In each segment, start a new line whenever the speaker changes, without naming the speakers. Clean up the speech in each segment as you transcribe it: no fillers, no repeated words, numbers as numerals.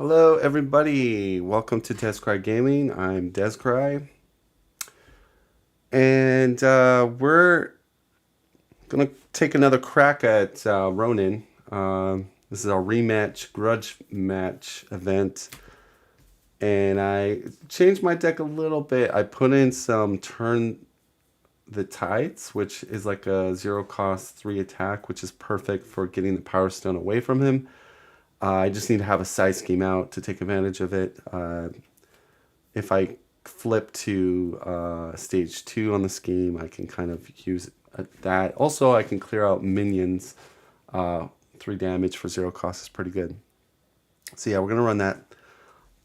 Hello everybody, welcome to Descry Gaming. I'm Descry, and we're gonna take another crack at Ronan. This is our rematch grudge match event, and I changed my deck a little bit. I put in some Turn the Tides, which is like a 0-cost 3 attack, which is perfect for getting the Power Stone away from him. I just need to have a side scheme out to take advantage of it. If I flip to stage 2 on the scheme, I can kind of use that. Also, I can clear out minions. 3 damage for 0 cost is pretty good. So yeah, we're going to run that.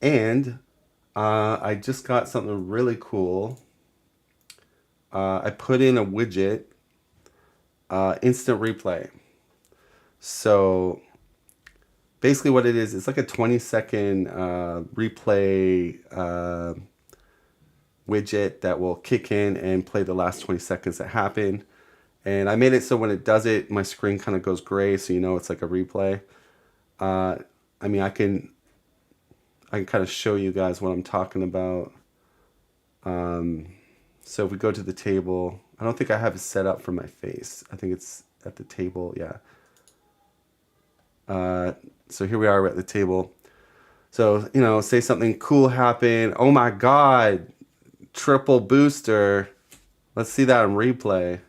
And I just got something really cool. I put in a widget, instant replay. So basically what it is, it's like a 20-second replay widget that will kick in and play the last 20 seconds that happen. And I made it so when it does it, my screen kind of goes gray, so you know it's like a replay. I mean, I can kind of show you guys what I'm talking about. So if we go to the table, I don't think I have it set up for my face. I think it's at the table, yeah. So here we are, we're at the table. So, you know, say something cool happened. Oh my God, triple booster. Let's see that on replay.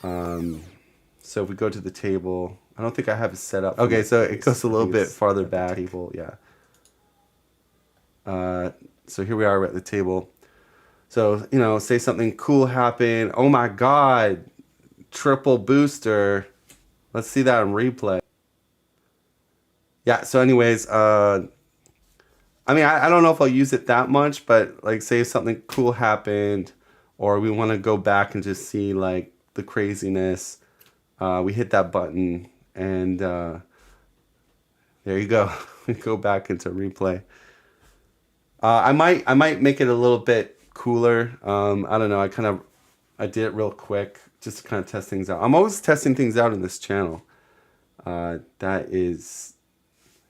So if we go to the table, I don't think I have it set up. Okay, so it goes a little bit farther back. Table, yeah. So here we are, we're at the table. So, you know, say something cool happened. Oh my God, triple booster. Let's see that on replay. Yeah, so anyways, I mean, I don't know if I'll use it that much, but like say something cool happened or we want to go back and just see like the craziness, we hit that button and there you go. We go back into replay. I might make it a little bit cooler. I don't know. I did it real quick just to kind of test things out. I'm always testing things out in this channel. That is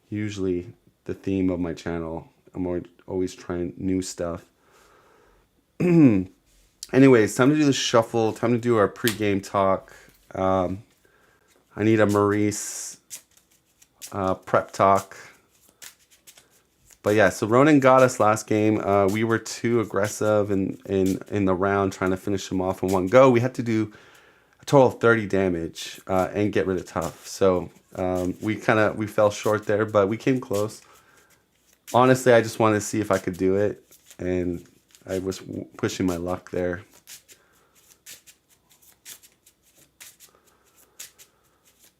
usually the theme of my channel. I'm always trying new stuff. Anyways, time to do the shuffle. Time to do our pre-game talk. I need a Maurice prep talk. But yeah, so Ronan got us last game. We were too aggressive in the round trying to finish him off in one go. We had to do a total of 30 damage and get rid of tough. So we fell short there, but we came close. Honestly, I just wanted to see if I could do it, and I was pushing my luck there.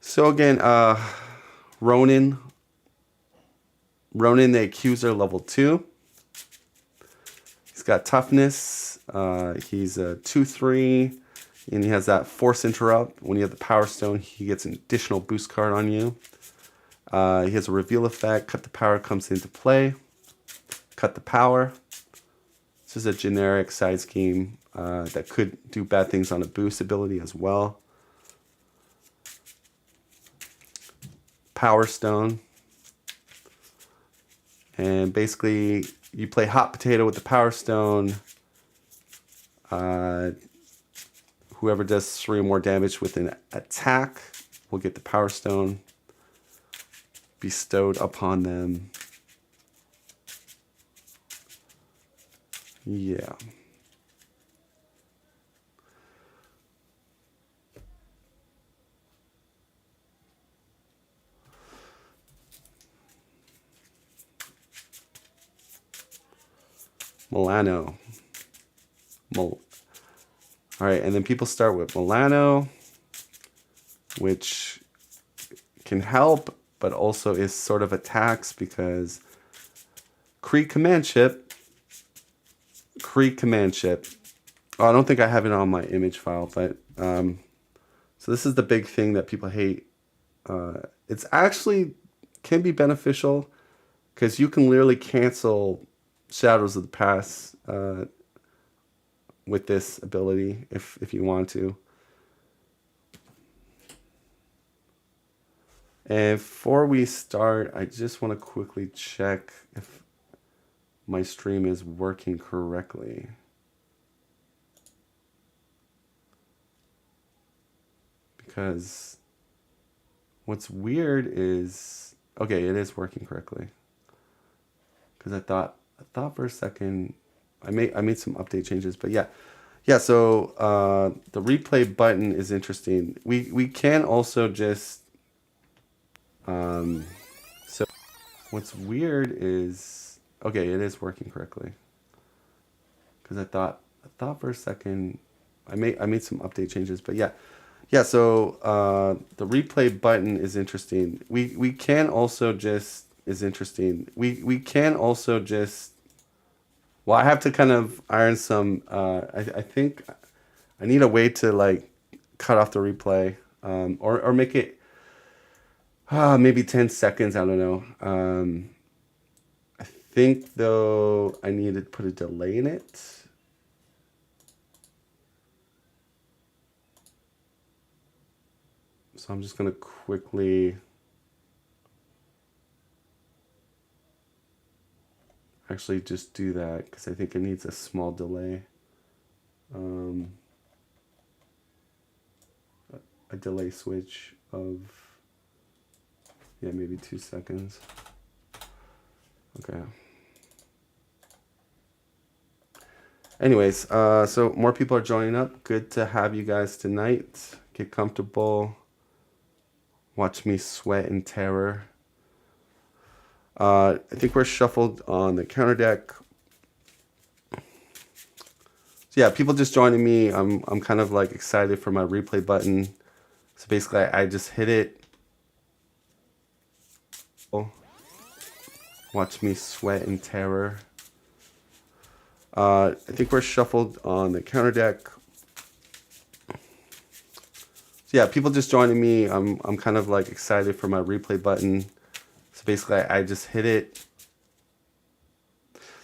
So again, Ronan, the Accuser, level 2. He's got toughness. He's a 2/3, and he has that force interrupt. When you have the Power Stone, he gets an additional boost card on you. He has a reveal effect. Cut the power comes into play. Cut the power. This is a generic side scheme that could do bad things on a boost ability as well. Power Stone. And basically, you play hot potato with the Power Stone. Whoever does 3 or more damage with an attack will get the Power Stone bestowed upon them. Yeah. Milano. All right, and then people start with Milano, which can help, but also is sort of a tax because Kree Command Ship. Oh, I don't think I have it on my image file, but so this is the big thing that people hate. It's actually can be beneficial because you can literally cancel Shadows of the Past with this ability if you want to. And before we start, I just want to quickly check if my stream is working correctly. Because what's weird is, okay, it is working correctly. Because I thought for a second, I made some update changes, but yeah. Yeah, so the replay button is interesting. We can also just so what's weird is, okay, it is working correctly. Because I thought for a second, I made some update changes, but yeah. Yeah, so the replay button is interesting. We can also just We can also just, well, I have to kind of iron some. I think I need a way to like cut off the replay, or make it maybe 10 seconds. I don't know. I think though I need to put a delay in it. So I'm just gonna quickly actually just do that because I think it needs a small delay. A delay switch of, yeah, maybe 2 seconds. Okay. Anyways, so more people are joining up. Good to have you guys tonight. Get comfortable. Watch me sweat in terror. I think we're shuffled on the counter deck. So yeah, people just joining me. I'm kind of like excited for my replay button. So basically, I just hit it. Watch me sweat in terror. I think we're shuffled on the counter deck. So yeah, people just joining me. I'm kind of like excited for my replay button. So basically, I just hit it.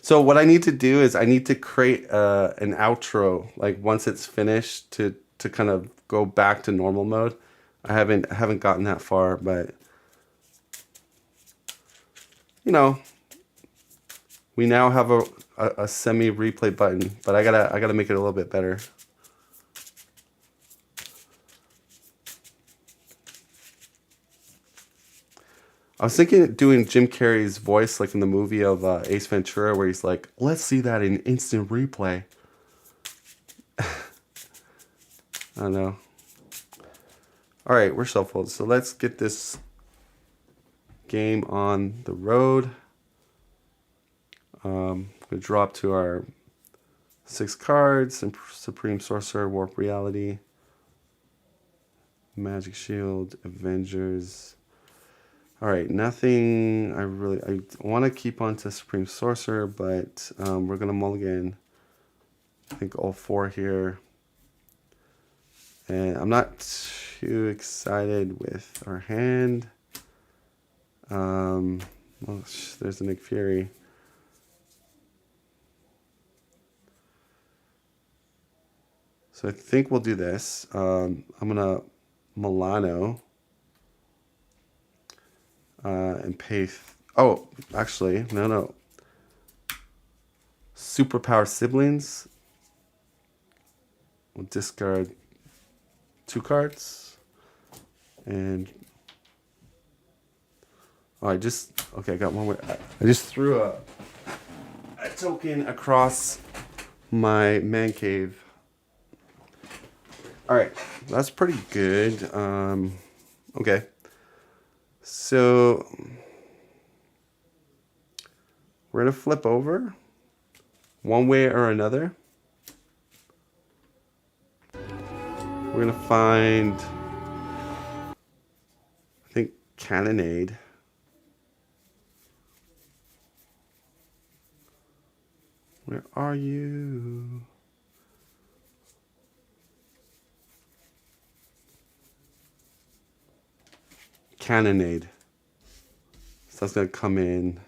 So what I need to do is I need to create an outro, like once it's finished, to kind of go back to normal mode. I haven't gotten that far, but you know, we now have a semi replay button, but I gotta make it a little bit better. I was thinking of doing Jim Carrey's voice, like in the movie of Ace Ventura, where he's like, "Let's see that in instant replay." I don't know. All right, we're shuffled, so let's get this game on the road. We draw up to our 6 cards: Supreme Sorcerer, Warp Reality, Magic Shield, Avengers. All right, nothing. I want to keep on to Supreme Sorcerer, but we're gonna mulligan. I think all 4 here, and I'm not too excited with our hand. Well, there's a Nick Fury. So I think we'll do this. I'm gonna Milano. And pay. Oh, actually, no. Superpower Siblings. We'll discard 2 cards. And oh, I got one way. I just threw a token across my man cave. All right, that's pretty good. Okay. So we're going to flip over one way or another. We're going to find, I think, Cannonade. Where are you? Cannonade. So that's going to come in.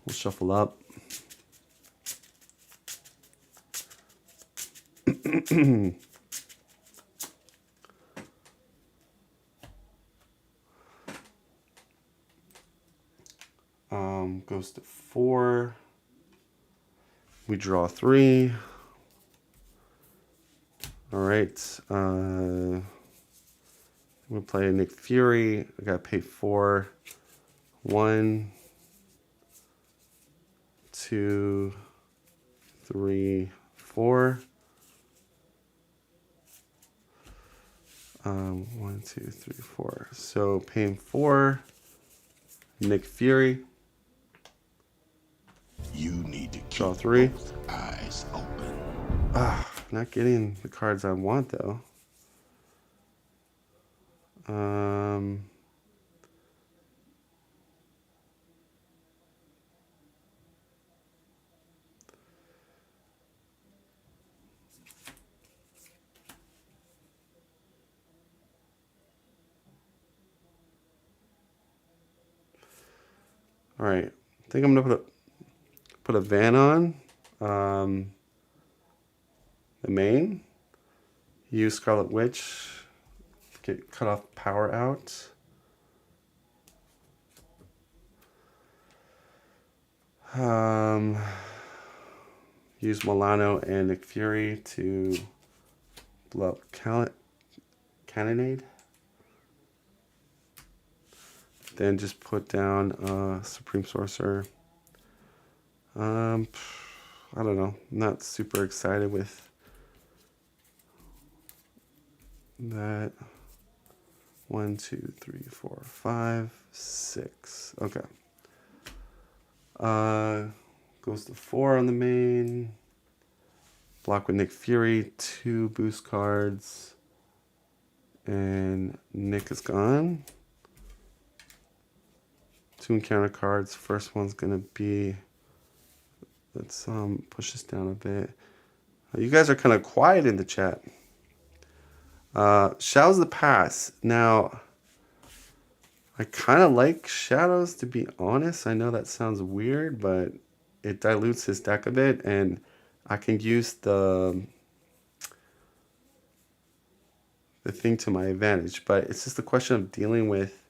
We'll shuffle up. Goes to 4. We draw 3. All right. We'll play Nick Fury. I gotta pay 4. 1, 2, 3, 4. 1, 2, 3, 4. So paying 4. Nick Fury.
You need to
Draw
keep
3.
both eyes open.
Not getting the cards I want though. All right, I think I'm gonna put a van on the main. Use Scarlet Witch. Get cut off power out. Use Milano and Nick Fury to blow up Cannonade. Then just put down Supreme Sorcerer. I don't know. I'm not super excited with that. 1, 2, 3, 4, 5, 6. Okay. Goes to 4 on the main. Block with Nick Fury. 2 boost cards. And Nick is gone. 2 encounter cards. First one's gonna be. Let's push this down a bit. You guys are kind of quiet in the chat. Shadows of the Past. Now, I kind of like Shadows, to be honest. I know that sounds weird, but it dilutes his deck a bit, and I can use the thing to my advantage. But it's just a question of dealing with.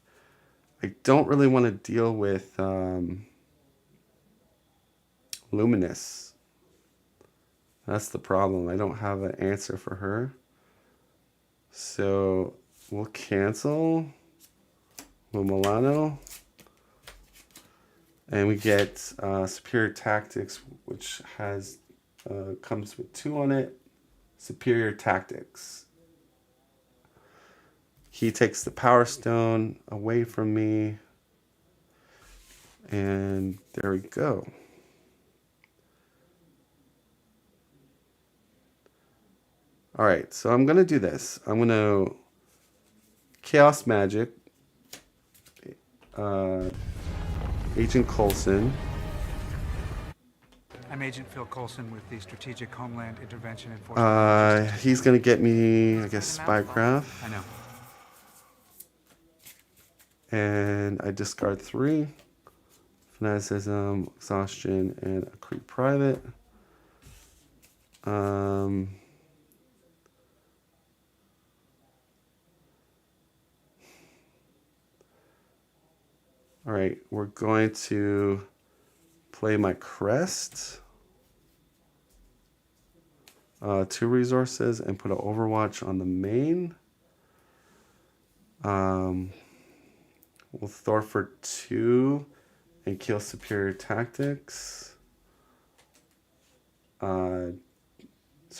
I don't really want to deal with Luminous. That's the problem. I don't have an answer for her. So we'll cancel with Milano. And we get Superior Tactics, which has comes with 2 on it. Superior Tactics. He takes the Power Stone away from me. And there we go. All right, so I'm going to do this. I'm going to Chaos Magic, Agent Coulson.
I'm Agent Phil Coulson with the Strategic Homeland Intervention Enforcement.
He's going to get me, I guess, Spycraft.
I know.
And I discard 3. Fanaticism, Exhaustion, and a Creep Private. All right, we're going to play my Crest. 2 resources and put an Overwatch on the main. We'll Thor for 2 and kill Superior Tactics. So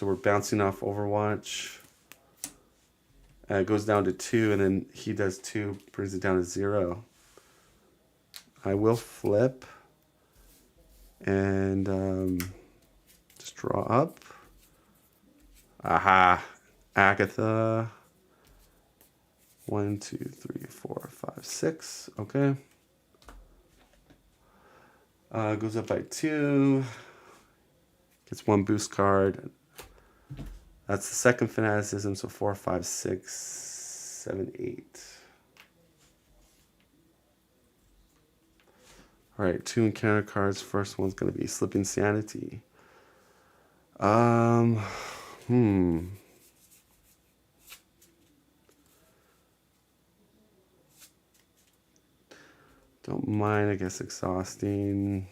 we're bouncing off Overwatch. It goes down to 2, and then he does 2, brings it down to 0. I will flip and just draw up. Aha! Agatha. 1, 2, 3, 4, 5, 6. Okay. Goes up by 2. Gets 1 boost card. That's the second Fanaticism, so 4, 5, 6, 7, 8. All right, 2 encounter cards. First one's going to be Slipping Sanity. Don't mind, I guess, exhausting.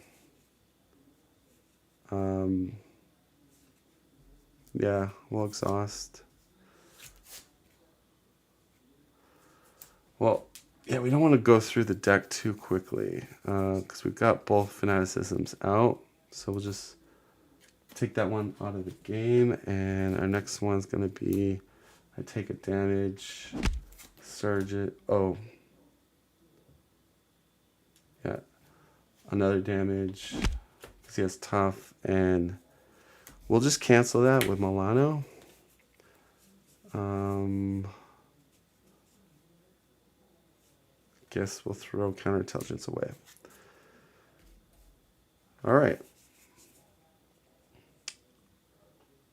Yeah, we'll exhaust. Well, yeah, we don't want to go through the deck too quickly because we've got both fanaticisms out. So we'll just take that one out of the game. And our next one's going to be, I take a damage, surge it. Oh, yeah, another damage because he has tough. And we'll just cancel that with Milano. Guess we'll throw counterintelligence away. All right.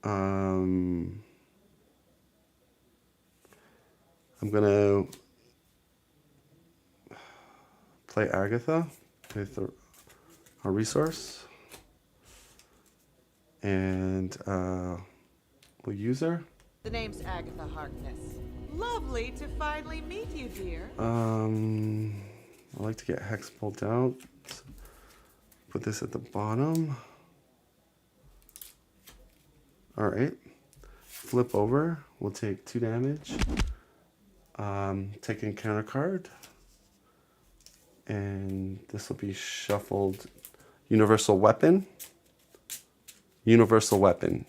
I'm gonna play Agatha with a resource, and we'll use her.
The name's Agatha Harkness. Lovely to finally meet you, dear.
I like to get Hex pulled out. Put this at the bottom. All right. Flip over. We'll take 2 damage. Take in counter card. And this will be shuffled. Universal weapon. Universal weapon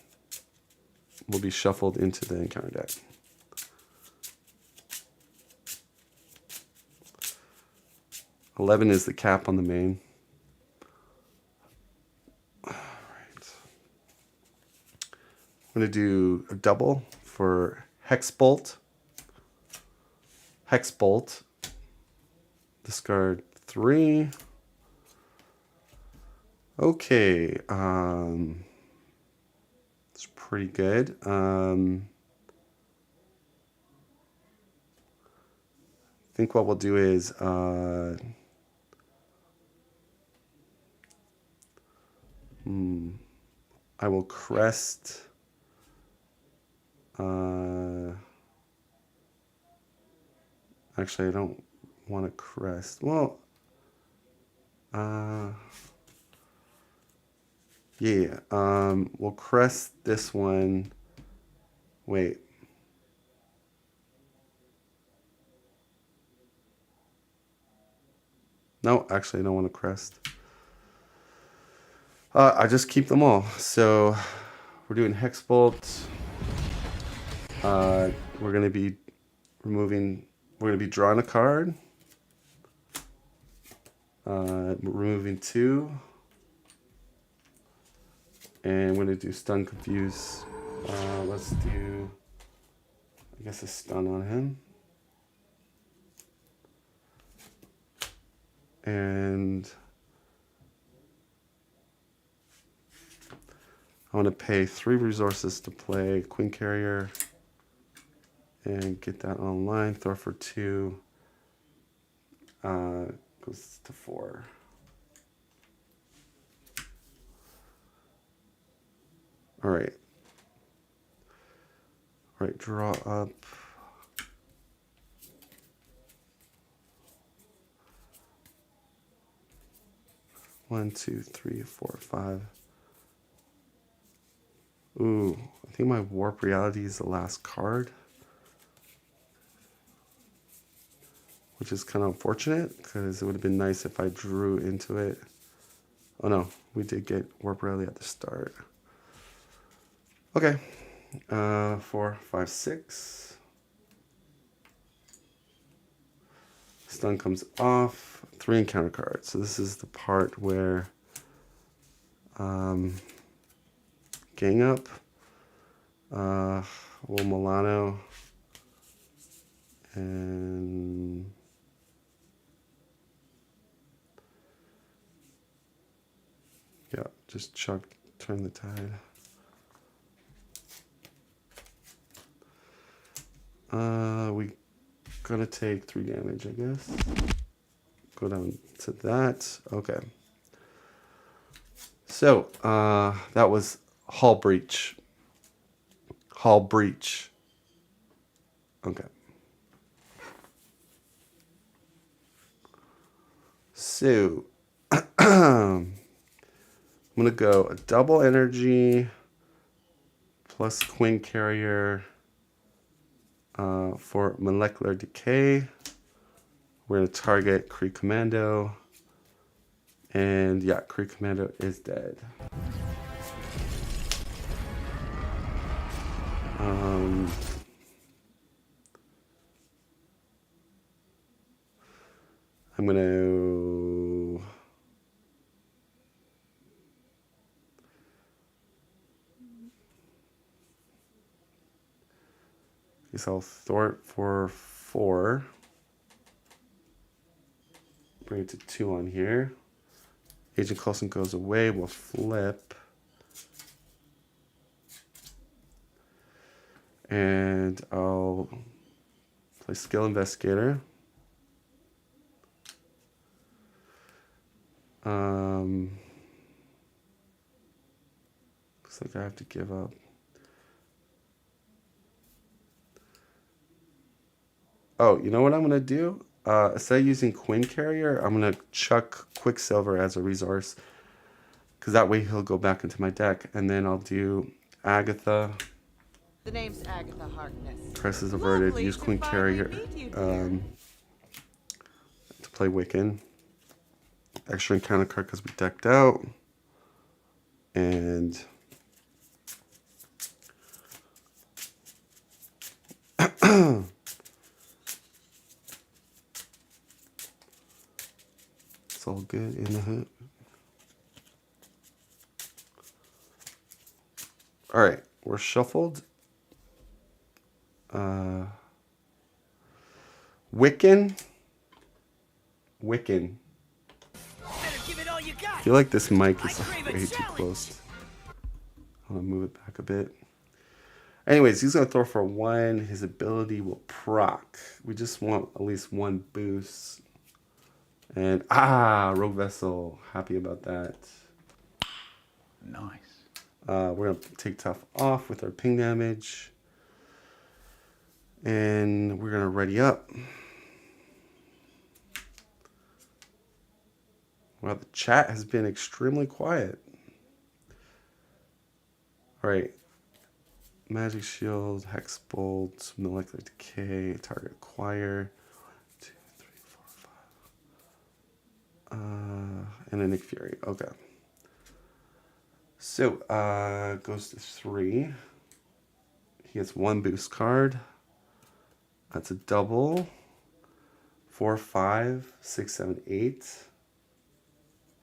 will be shuffled into the encounter deck. $11 is the cap on the main. All right. I'm going to do a double for Hex Bolt. Hex Bolt. Discard 3. Okay. It's pretty good. I think what we'll do is I will crest actually I don't want to crest. Well, yeah, we'll crest this one. Wait. No, actually, I don't want to crest. I just keep them all. So we're doing Hex Bolt. We're going to be removing. We're going to be drawing a card. Removing 2. And we're going to do Stun Confuse. Let's do, I guess, a stun on him. And I want to pay 3 resources to play Queen Carrier and get that online. Throw for 2. Goes to 4. All right. All right, draw up. One, 2, 3, 4, 5. Ooh, I think my Warp Reality is the last card, which is kind of unfortunate because it would have been nice if I drew into it. Oh no, we did get Warp Reality at the start. Okay, 4, 5, 6. Stun comes off. 3 encounter cards. So this is the part where gang up. Will Milano and yeah, just chuck, turn the tide. We gonna take 3 damage, I guess. Go down to that. Okay. So that was Hull Breach. Hull Breach. Okay. So I'm gonna go a double energy plus Queen Carrier for molecular decay. We're gonna target Kree Commando, and yeah, Kree Commando is dead. I'm gonna guess I'll thwart for 4. Bring it to 2 on here. Agent Coulson goes away. We'll flip. And I'll play Skill Investigator. Looks like I have to give up. Oh, you know what I'm going to do? Instead of using Queen Carrier, I'm going to chuck Quicksilver as a resource. Because that way he'll go back into my deck. And then I'll do Agatha.
The name's Agatha Harkness.
Crisis averted.
Lovely
Use
to
Queen
finally
Carrier
meet you, dear.
to play Wiccan. Extra encounter card because we decked out. And it's all good in the hood. All right, we're shuffled. Wiccan. I feel like this mic is like way too close. I'm gonna move it back a bit. Anyways, he's gonna throw for 1. His ability will proc. We just want at least 1 boost. And Rogue Vessel. Happy about that.
Nice.
We're gonna take tough off with our ping damage. And we're gonna ready up. Wow, the chat has been extremely quiet. All right. Magic Shield, Hex Bolt, Molecular Decay, Target Acquire. 2, 3, 4, 5. And a Nick Fury. Okay. So, goes to 3. He gets 1 boost card. That's a double. 4, 5, 6, 7, 8.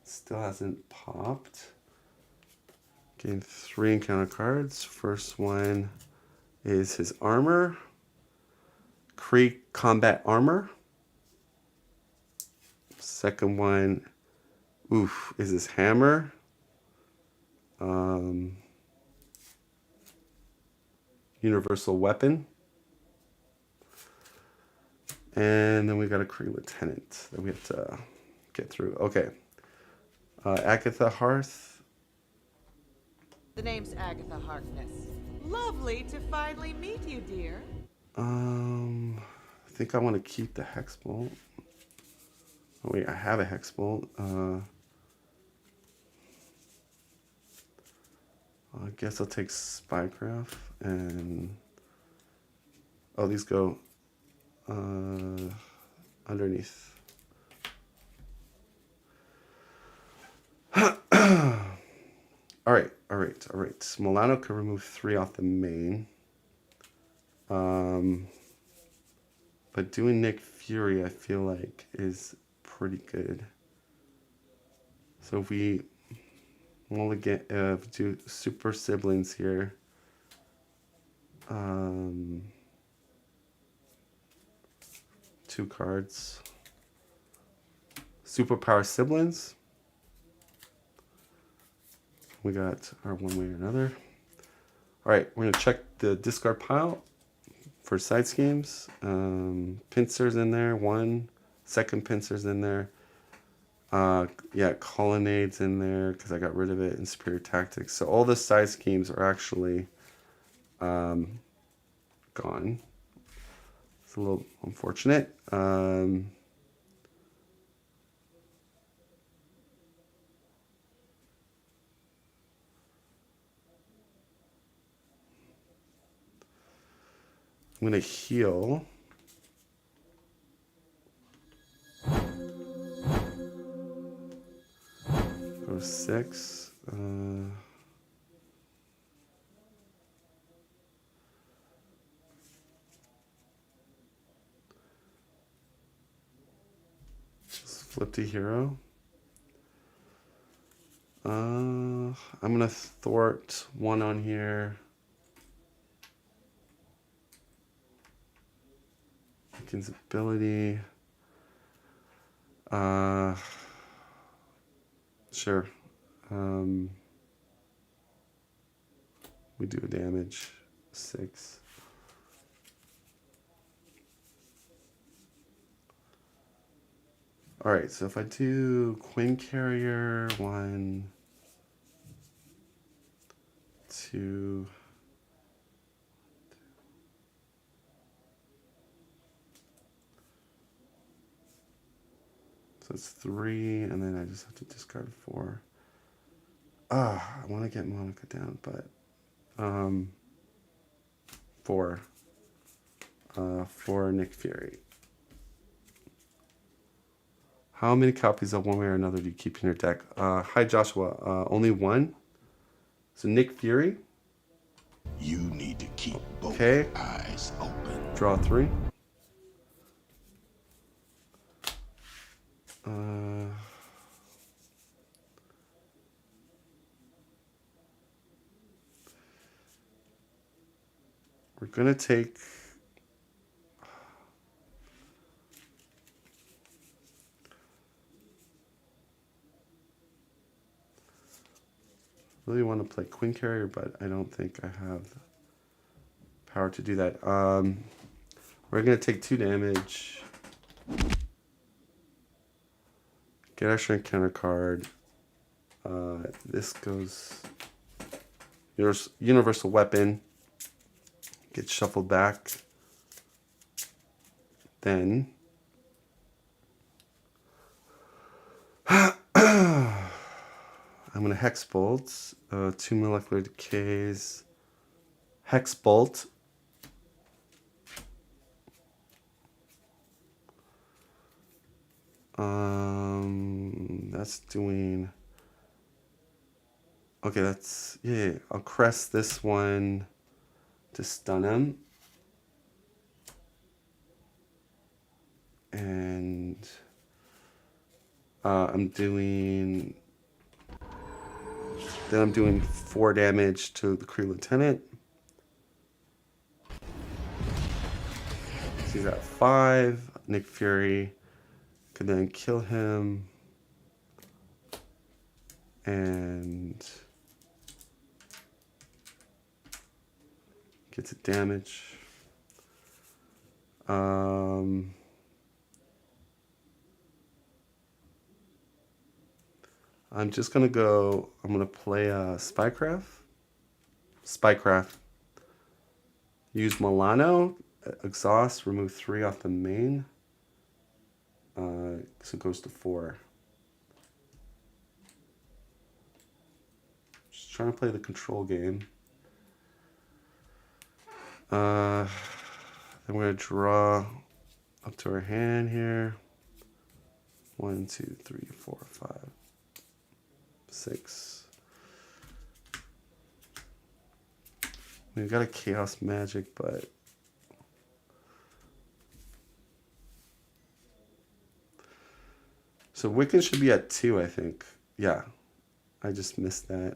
Still hasn't popped. Gain 3 encounter cards. First one is his armor. Kree combat armor. Second one, is his hammer. Universal weapon. And then we got a Kree lieutenant that we have to get through. Okay. Agatha Hearth.
The name's Agatha Harkness. Lovely to finally meet you, dear.
I think I want to keep the Hex Bolt. Oh wait, I have a Hex Bolt. I guess I'll take Spycraft and these go underneath. All right. Milano can remove 3 off the main. But doing Nick Fury, I feel like, is pretty good. So if we only get do super siblings here. 2 cards. Superpower siblings. We got our one way or another. All right, we're gonna check the discard pile for side schemes. Pincers in there, 1. Second pincers in there. Colonnades in there because I got rid of it in Superior Tactics. So all the side schemes are actually gone. It's a little unfortunate. I'm gonna heal. Go to 6. Just flip to hero. I'm gonna thwart 1 on here. Lincoln's ability. Sure. We do a damage. 6. All right, so if I do Queen Carrier, 1, 2, so it's 3, and then I just have to discard 4. I want to get Monica down, but 4 for Nick Fury. How many copies of one way or another do you keep in your deck? Hi Joshua, only 1. So Nick Fury.
You need to keep both eyes open.
Draw 3. We're gonna take really want to play Queen Carrier, but I don't think I have the power to do that. We're gonna take 2 damage. Get extra encounter card. This goes universal weapon. Gets shuffled back. Then I'm gonna Hex Bolt. 2 molecular decays. Hex Bolt. That's doing. Okay, that's yeah. I'll crest this one to stun him, and I'm doing. Then I'm doing 4 damage to the Kree Lieutenant. He's at 5. Nick Fury could then kill him. And gets a damage. I'm just gonna go. I'm gonna play Spycraft. Spycraft. Use Milano. Exhaust. Remove 3 off the main. So it goes to 4. Just trying to play the control game. Then we're gonna draw up to our hand here. 1, 2, 3, 4, 5, 6. We've got a Chaos Magic, but so Wiccan should be at 2, I think. Yeah, I just missed that.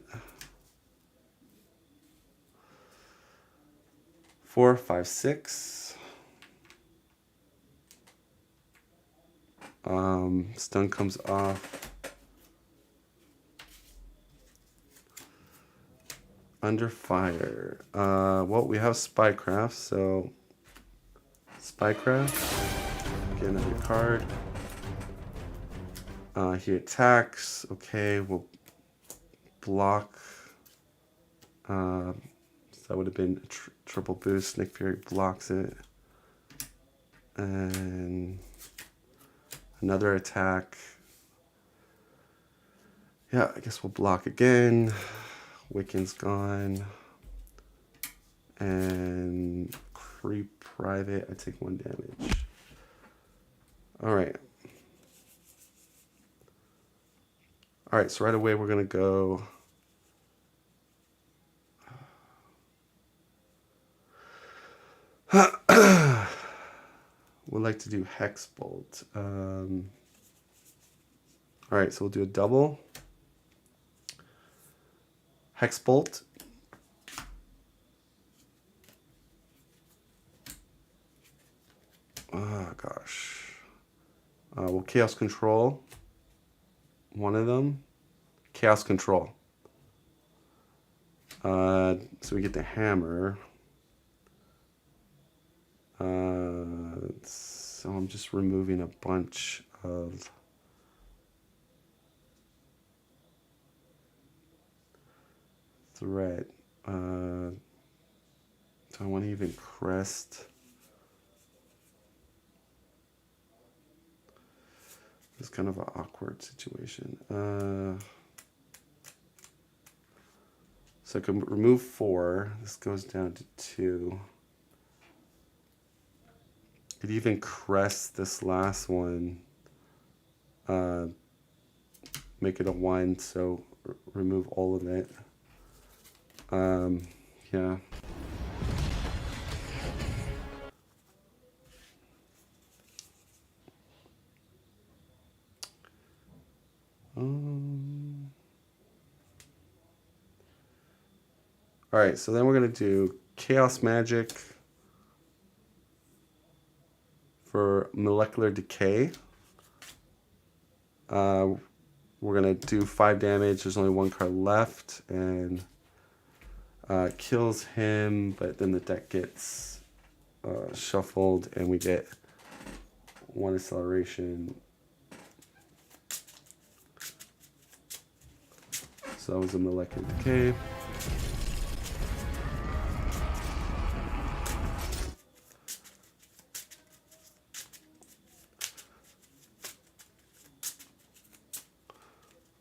4, 5, 6. Stun comes off. Under fire. Well, we have Spycraft, so Spycraft. Get another card. He attacks. Okay, we'll block. So that would have been a triple boost. Nick Fury blocks it. And another attack. Yeah, I guess we'll block again. Wiccan's gone. And free private. I take 1 damage. All right. All right, so right away we're going to go... We'd like to do Hex Bolt. All right, so we'll do a double. Hex Bolt. Oh, gosh. We'll Chaos Control one of them. Chaos Control. So we get the hammer. So I'm just removing a bunch of threat. Do I want to even crest? It's kind of an awkward situation. So I can remove 4. This goes down to 2. Could even crest this last one. Make it a 1, so remove all of it. Yeah. All right, so then we're going to do Chaos Magic for Molecular Decay. We're going to do 5 damage. There's only 1 card left, and kills him, but then the deck gets shuffled, and we get 1 acceleration. So that was a Molecular Decay.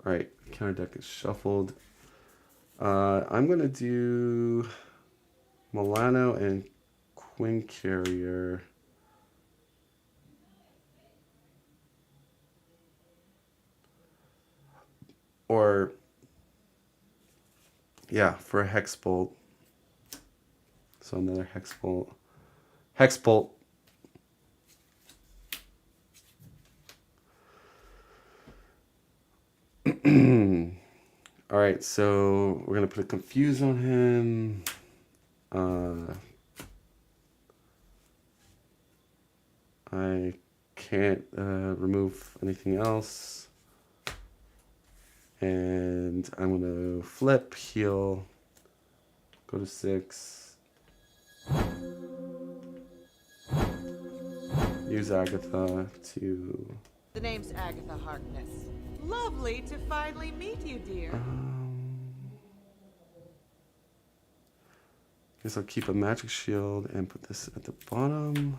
All right, counter deck is shuffled. I'm going to do Milano and Queen Carrier. Or, yeah, for a Hex Bolt. So another Hex Bolt. Hex Bolt. All right, so we're going to put a Confuse on him. I can't remove anything else. And I'm going to flip, heal, go to 6. Use Agatha to...
The name's Agatha Harkness. Lovely to finally meet you, dear.
Guess I'll keep a magic shield and put this at the bottom.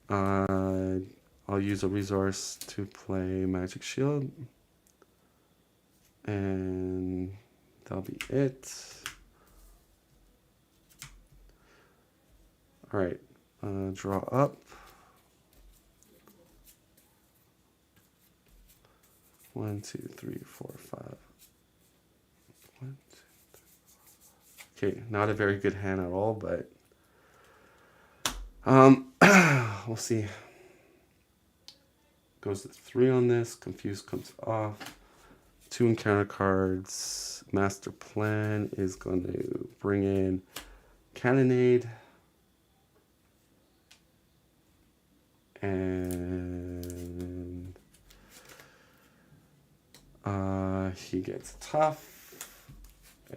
I'll use a resource to play magic shield. And that'll be it. All right, draw up. 1, 2, 3, 4, 5. 1, 2, 3, 4. Okay, not a very good hand at all, but we'll see. Goes to 3 on this. Confuse comes off. 2 encounter cards. Master Plan is going to bring in Cannonade. And he gets Tough.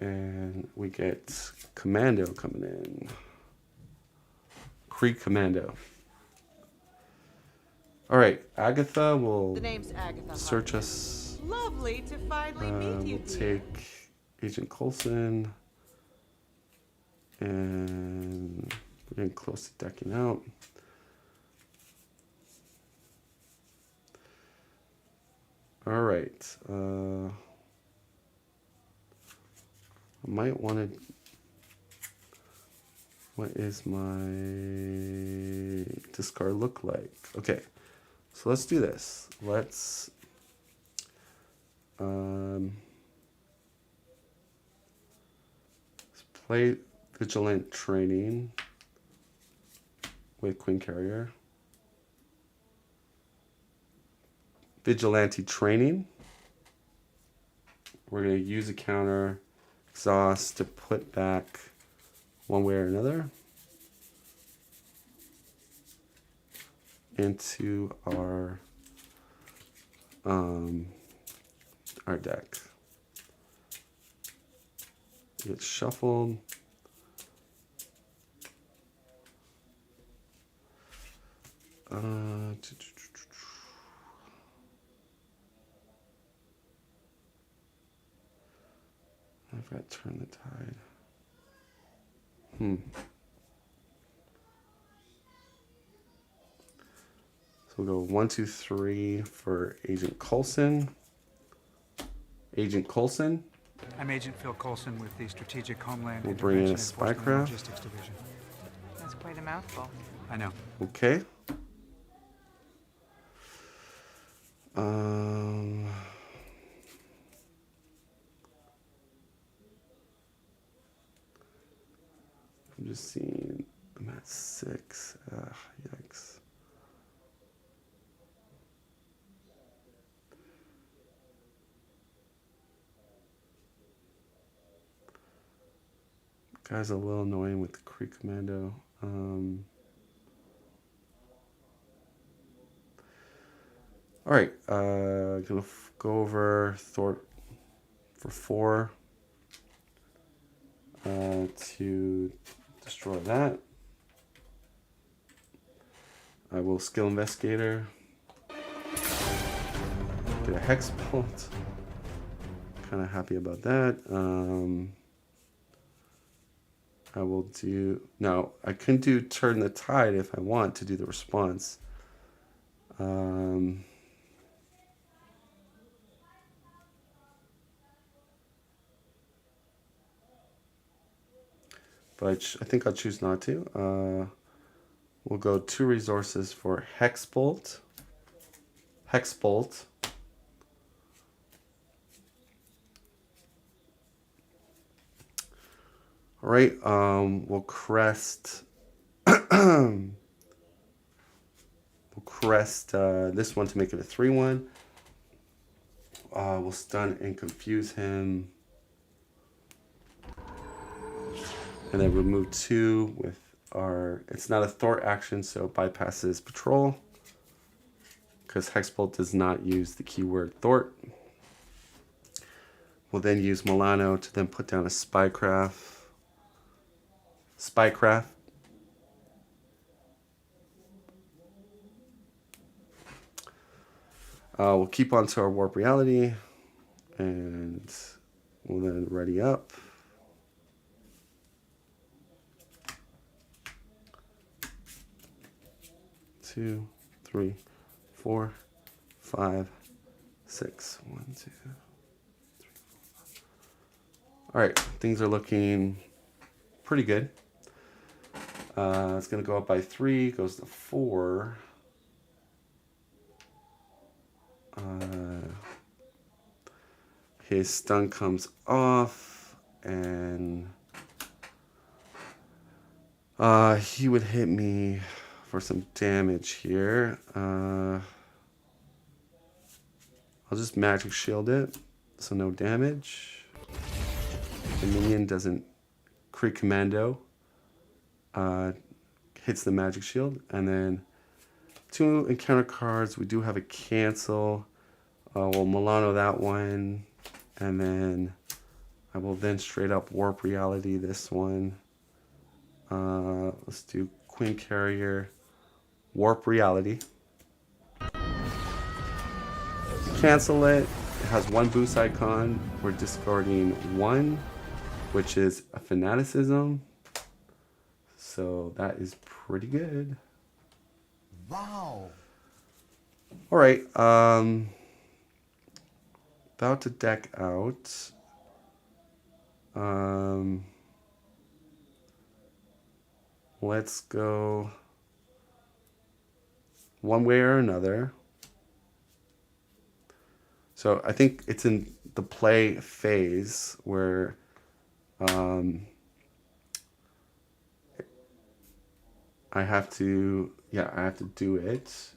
And we get Commando coming in. Krieg Commando. All right, Agatha will
The name's Agatha
search
Harkness.
us.
Lovely to finally meet you,
We'll
dear.
take Agent Coulson. And we're getting close to decking out. All right. I might want to... What is my discard look like? Okay, so let's do this. Let's play Vigilant Training with Queen Carrier. Vigilante Training. We're going to use a counter exhaust to put back one way or another into our deck. Get shuffled. I've got Turn the Tide. So we'll go 1, 2, 3 for Agent Coulson. Agent Coulson.
I'm Agent Phil Coulson with the Strategic Homeland
We'll bring in a
Intervention Enforcement and
Spycraft.
Logistics Division.
That's quite a mouthful.
I know.
Okay. I'm just seeing. I'm at 6. Yikes. Guy's a little annoying with the Kree Commando. All right, gonna go over Thor for 4 to destroy that. I will Skill Investigator. Get a Hex Bolt. Kind of happy about that. I will do... No, I can do Turn the Tide if I want to do the response. But I think I'll choose not to. We'll go 2 resources for Hex Bolt. Hex Bolt. All right, we'll crest. We'll crest this one to make it a 3/1. We'll stun and confuse him. And then remove 2 with our... It's not a Thor action, so it bypasses patrol. Because Hexbolt does not use the keyword Thor. We'll then use Milano to then put down a Spycraft. We'll keep on to our Warp Reality. And we'll then ready up. Two, 3, 4, 5, 6. 1, 2, 3, 4, 5. All right, things are looking pretty good. It's going to go up by 3, goes to 4. His stun comes off, and he would hit me for some damage here. I'll just magic shield it, so no damage. The minion doesn't... Kree Commando hits the magic shield, and then 2 encounter cards. We do have a cancel. We'll Milano that one, and then I will then straight up Warp Reality this one. Let's do Queen Carrier, Warp Reality. Cancel it. It has 1 boost icon. We're discarding 1, which is a Fanaticism. So that is pretty good.
Wow.
All right. About to deck out. let's go one way or another. So I think it's in the play phase where I have to do it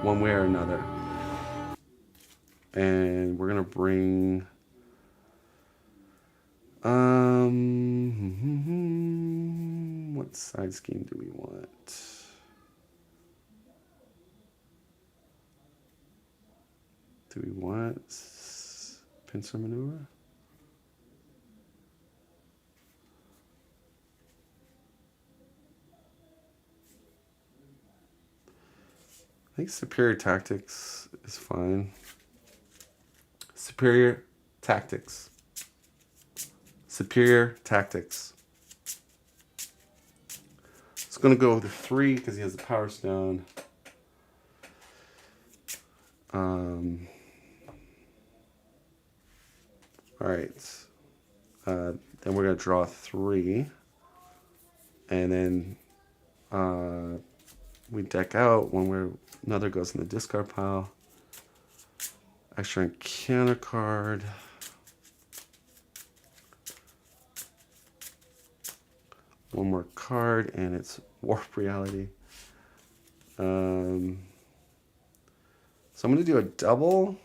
one way or another. And we're gonna bring what side scheme do we want? Do we want pincer maneuver? I think superior tactics is fine. Superior tactics. Superior tactics. It's gonna go with the 3 because he has the power stone. All right. Then we're gonna draw 3, and then we deck out one where another goes in the discard pile. Extra encounter card. One more card, and it's Warp Reality. So I'm going to do a double.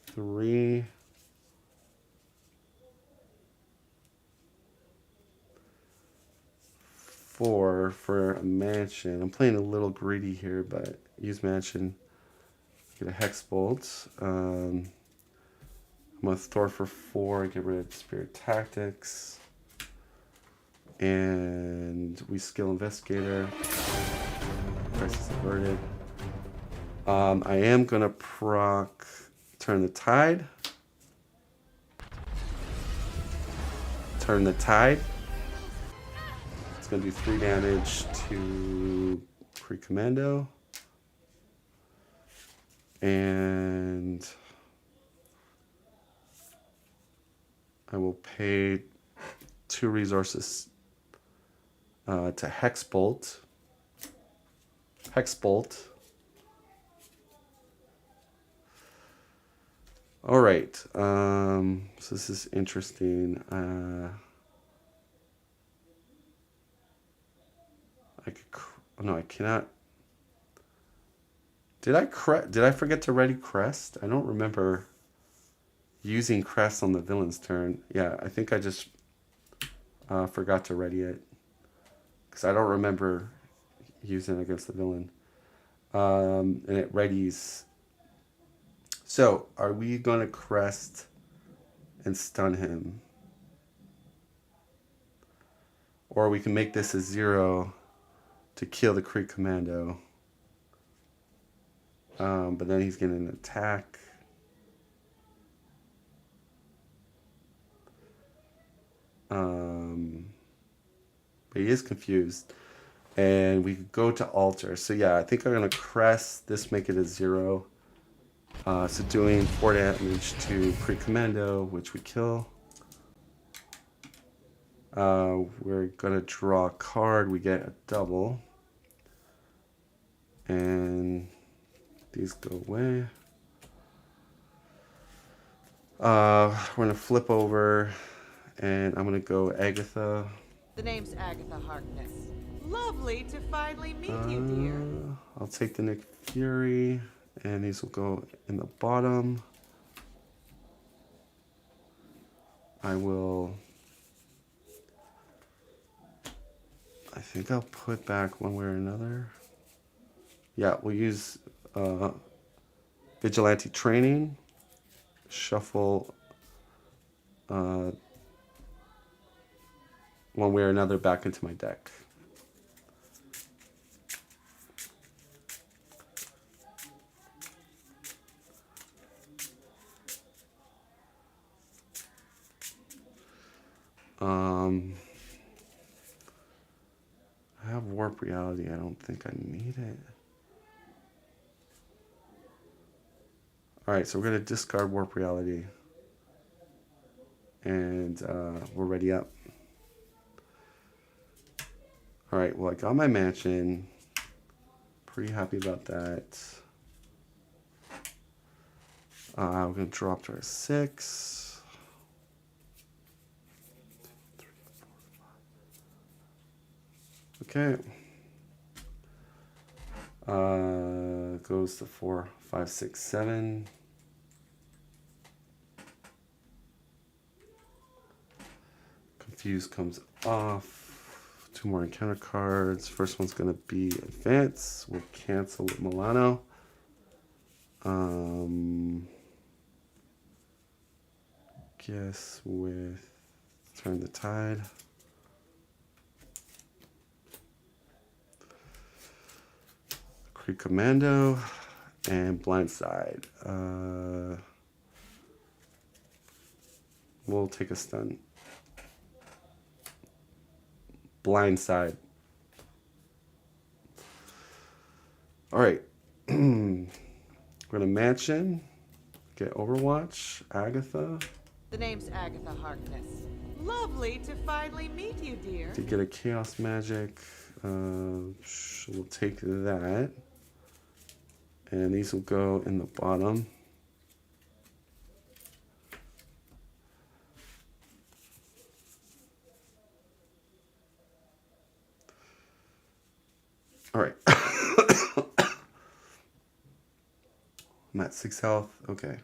3. 4 for a mansion. I'm playing a little greedy here, but use mansion. Get a Hex Bolt. I'm going to Thor for 4, get rid of Spirit Tactics. And we skill Investigator. Crisis averted. I am going to proc Turn the Tide. Turn the Tide. It's going to do 3 damage to Pre-Commando. And I will pay 2 resources to Hex Bolt. Hex Bolt. All right. So this is interesting. I cannot. Did I forget to ready Crest? I don't remember using Crest on the villain's turn. Yeah, I think I just forgot to ready it because I don't remember using it against the villain. And it readies. So, are we going to Crest and stun him? Or we can make this a 0 to kill the Kree Commando. But then he's getting an attack. But he is confused. And we could go to alter. So yeah, I think I'm going to Crest. This make it a 0. So doing 4 damage to Pre-Commando, which we kill. We're going to draw a card. We get a double. And these go away. We're going to flip over. And I'm going to go Agatha.
The name's Agatha Harkness. Lovely to finally meet you, dear.
I'll take the Nick Fury. And these will go in the bottom. I think I'll put back one way or another. Yeah, we'll use Vigilante Training. Shuffle one way or another back into my deck. I have Warp Reality. I don't think I need it. Alright, so we're going to discard Warp Reality. And we're ready up. Alright, well, I got my mansion. Pretty happy about that. We're going to drop to our 6. 3, 4, 5. Okay. Goes to 4, 5, 6, 7. Confuse comes off. 2 more encounter cards. First one's going to be Advance. We'll cancel with Milano. Guess with Turn the Tide. Creek Commando and Blindside. We'll take a stun. Blindside. All right. We're going to mansion. Get Overwatch. Agatha.
The name's Agatha Harkness. Lovely to finally meet you, dear.
To get a Chaos Magic. We'll take that. And these will go in the bottom. All right. I'm at 6 health. Okay.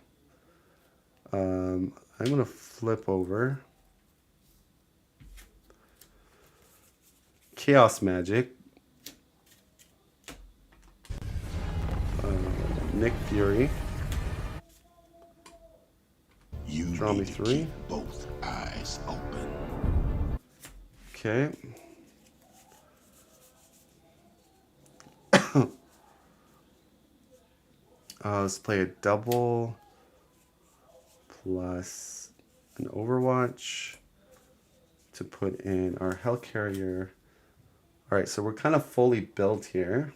I'm going to flip over. Chaos Magic. Nick Fury.
You
Draw me
need to
3.
keep both eyes open.
Okay. Let's play a double plus an Overwatch to put in our Hellcarrier. All right, so we're kind of fully built here.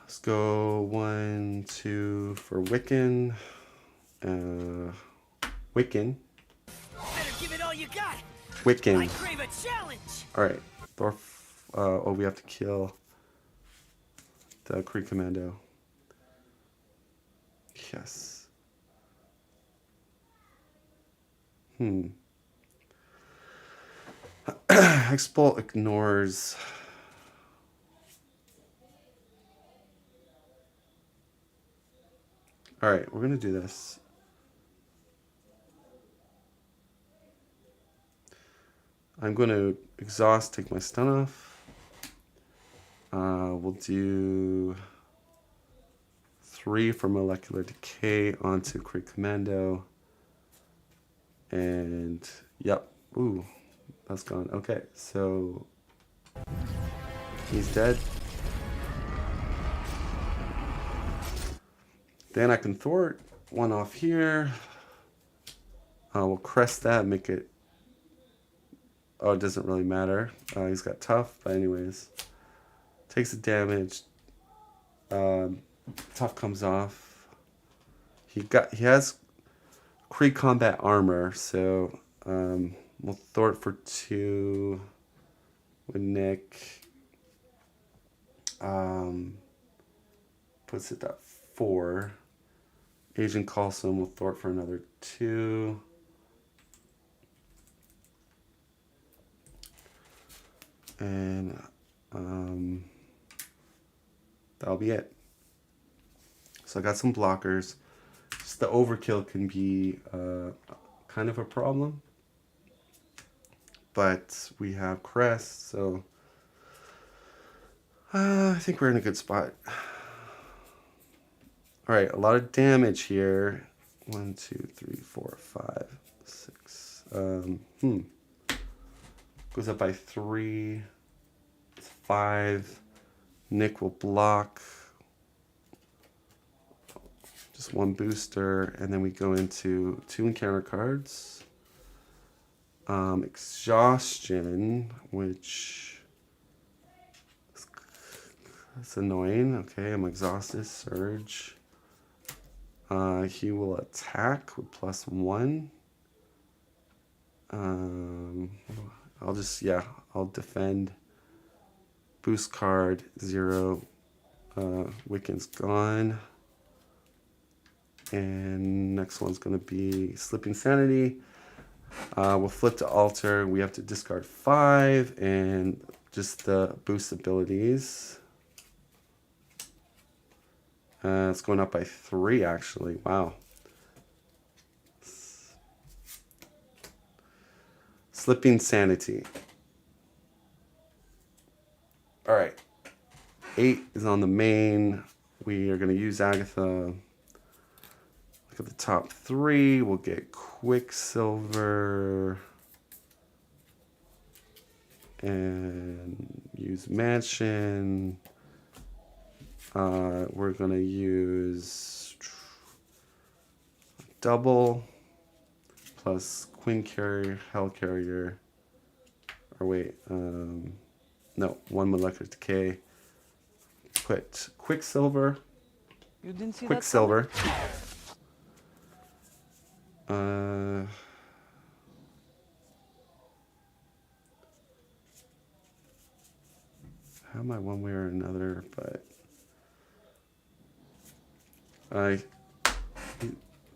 Let's go 1, 2 for Wiccan. Wiccan.
Better give it all you got.
Wiccan.
I crave a challenge.
All right, Thorf. Oh, we have to kill the Creek Commando. Yes. Expult ignores. All right, we're gonna do this. I'm going to exhaust, take my stun off. We'll do 3 for Molecular Decay onto Creek Commando. And, yep. Ooh, that's gone. Okay, so he's dead. Then I can thwart 1 off here. We'll crest that, make it. Oh, it doesn't really matter. He's got tough, but anyways. Takes the damage. Tough comes off. He has Creek combat armor, so we'll thwart for 2 with Nick. Puts it at 4. Agent Coulson will thwart for another 2. And that'll be it. So I got some blockers. Just the overkill can be kind of a problem. But we have Crest, so I think we're in a good spot. Alright, a lot of damage here. 1, 2, 3, 4, 5, 6. Goes up by 3. It's 5. Nick will block. Just 1 booster. And then we go into 2 encounter cards. Exhaustion, which That's annoying. Okay, I'm exhausted. Surge. He will attack with +1. I'll just, yeah, I'll defend. Boost card, 0. Wiccan's gone. And next one's going to be Slipping Sanity. We'll flip to altar. We have to discard 5 and just the boost abilities. It's going up by 3 actually. Wow. Slipping Sanity. All right. 8 is on the main. We are going to use Agatha. Look at the top 3. We'll get Quicksilver. And use Mansion. We're going to use double plus Queen Carrier, Hell Carrier. Or wait, no, 1 molecular decay. Put Quicksilver.
You didn't see
Quicksilver. How am I one way or another? But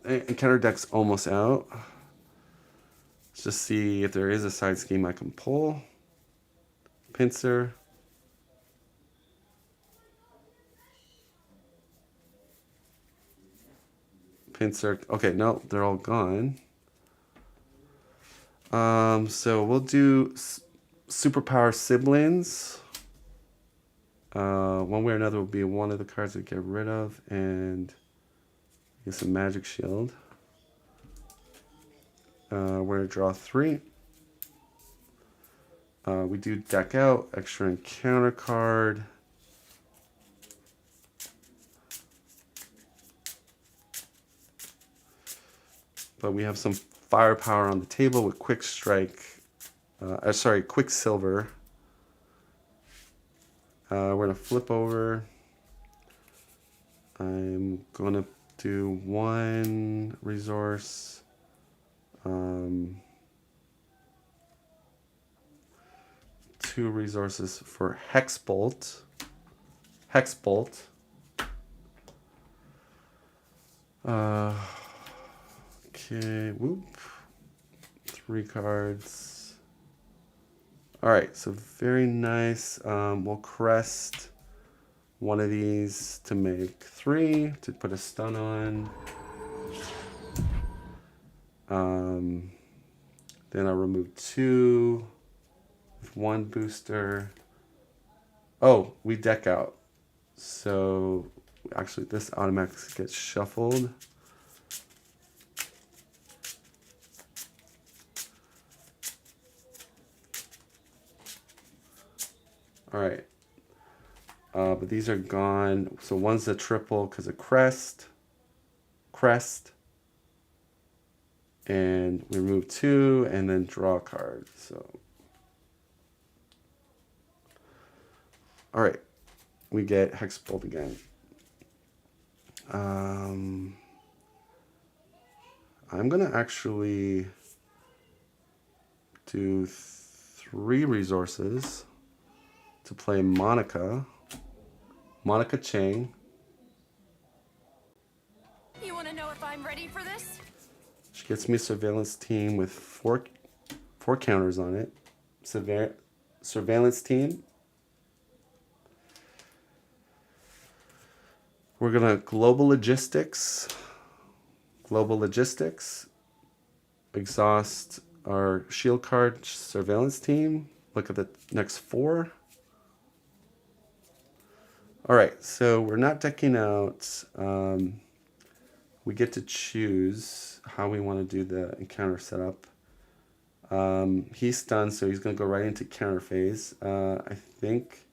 encounter deck's almost out. Let's just see if there is a side scheme I can pull. Pincer. Pincer. Okay, no, they're all gone. So we'll do Superpower Siblings. One way or another will be one of the cards to get rid of, and get some Magic Shield. We're going to draw 3. We do deck out, extra encounter card. But we have some firepower on the table with Quick Strike. Quicksilver. We're going to flip over. I'm going to do 1 resource. 2 resources for Hexbolt. Hexbolt. Okay, whoop. 3 cards. Alright, so very nice. We'll crest one of these to make 3 to put a stun on. Then I'll remove 2 with 1 booster. Oh, we deck out. So actually this automatically gets shuffled. All right. But these are gone. So one's a triple because of crest. And we remove 2 and then draw a card. So, all right, we get Hexbolt again. I'm gonna actually do 3 resources to play Monica Chang.
You want to know if I'm ready for this?
She gets me a surveillance team with 4 counters on it. Surveillance team. We're gonna global logistics. Exhaust our shield card surveillance team. Look at the next 4. All right, so we're not decking out. We get to choose how we want to do the encounter setup. He's stunned, so he's going to go right into counter phase. I think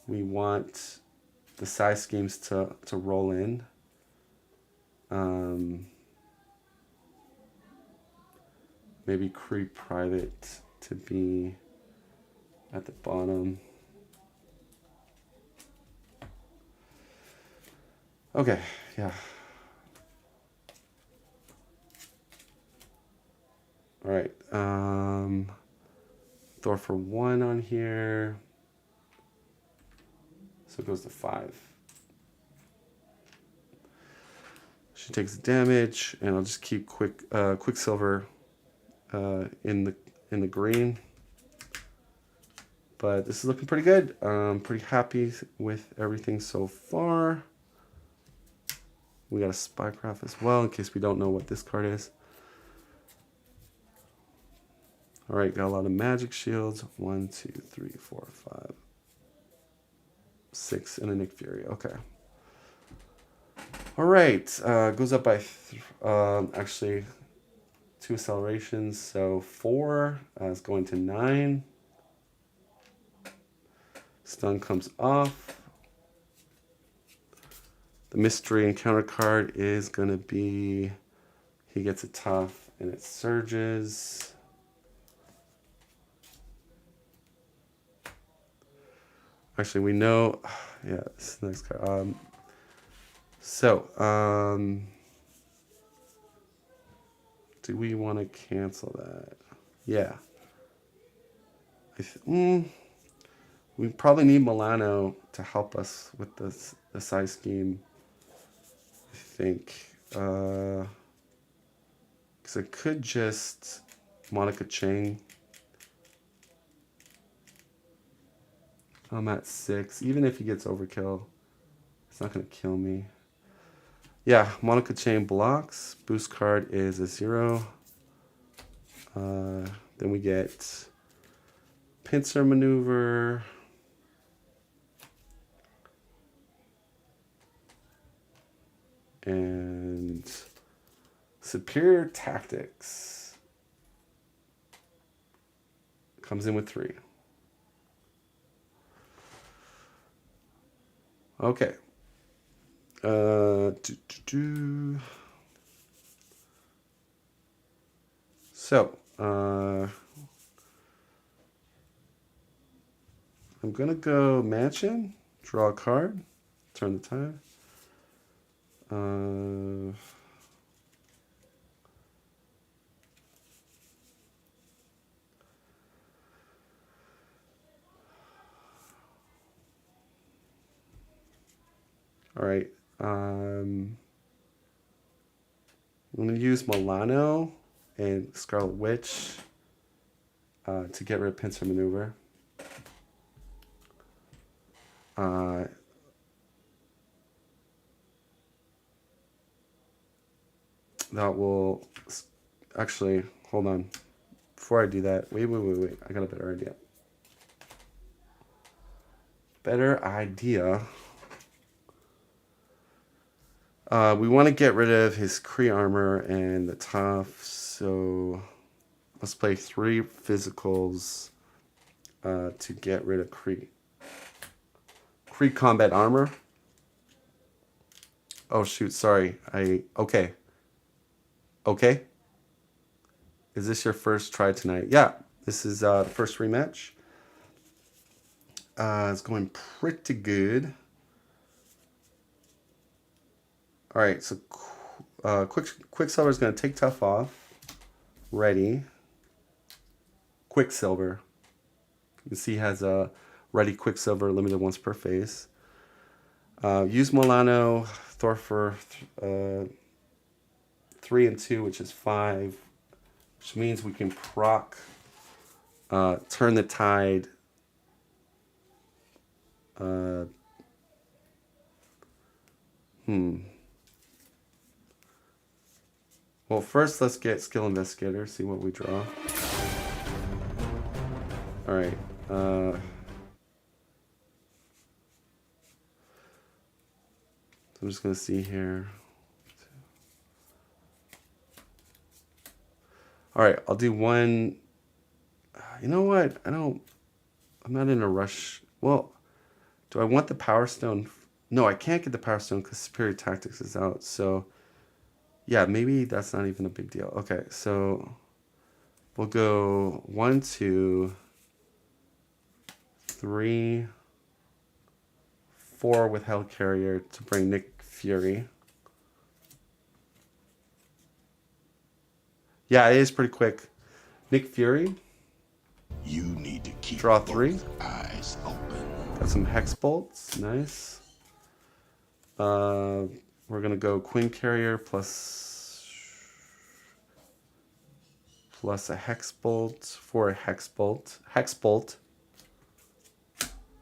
we want the size schemes to roll in. Maybe creep private to be at the bottom. Okay, yeah. All right. Thor for 1 on here. So it goes to 5. She takes damage, and I'll just keep Quicksilver in the green. But this is looking pretty good. I'm pretty happy with everything so far. We got a Spycraft as well, in case we don't know what this card is. All right, got a lot of magic shields. 1, 2, 3, 4, 5, 6, and a Nick Fury. Okay. All right, goes up by actually 2 accelerations, so 4 is going to 9. Stun comes off. The mystery encounter card is going to be, he gets a tough and it surges. Actually, we know, yeah, this next card. Do we want to cancel that? Yeah. We probably need Milano to help us with the size scheme, I think. Because I could just Monica Chang. I'm at 6. Even if he gets overkill, it's not going to kill me. Yeah, Monica Chain blocks. Boost card is a 0. Then we get Pincer Maneuver. And Superior Tactics. Comes in with 3. Okay. So, I'm going to go Mansion, draw a card, turn the tide. All right. I'm going to use Milano and Scarlet Witch to get rid of Pincer Maneuver. That will actually, hold on. Before I do that, wait. I got a better idea. We want to get rid of his Kree armor and the tough, so let's play 3 physicals to get rid of Kree. Kree combat armor. Oh shoot, sorry. Okay. Is this your first try tonight? Yeah, this is the first rematch. It's going pretty good. All right, so Quicksilver is going to take tough off. Ready. Quicksilver. You can see he has a ready Quicksilver limited once per phase. Use Milano, Thor for 3 and 2, which is 5, which means we can proc, turn the tide. Well, first let's get Skill Investigator, see what we draw. All right. So I'm just going to see here. All right, I'll do 1. You know what? I'm not in a rush. Well, do I want the Power Stone? No, I can't get the Power Stone because Superior Tactics is out. So, yeah, maybe that's not even a big deal. Okay, so we'll go 1, 2, 3, 4 with Helicarrier to bring Nick Fury. Yeah, it is pretty quick. Nick Fury.
You need to keep
Draw
both
3.
eyes open.
Got some Hex Bolts. Nice. We're going to go Queen Carrier plus a Hex Bolt for a Hex Bolt. Hex Bolt.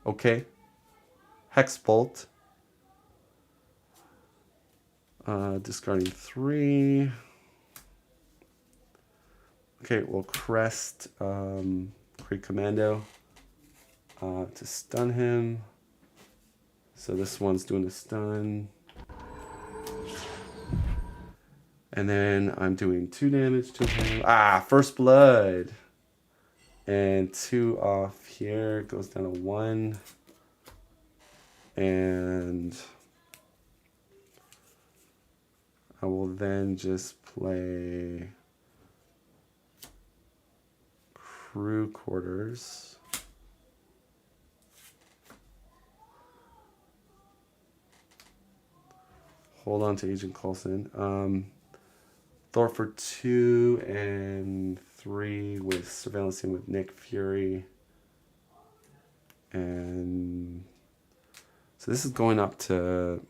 Okay. Hex Bolt. Discarding 3. Okay, we'll Crest Creed Commando to stun him. So this one's doing a stun. And then I'm doing 2 damage to him. Ah, First Blood. And 2 off here. Goes down to 1. And I will then just play Crew Quarters. Hold on to Agent Coulson. Thor for 2 and 3 with Surveillance Team with Nick Fury. And so this is going up to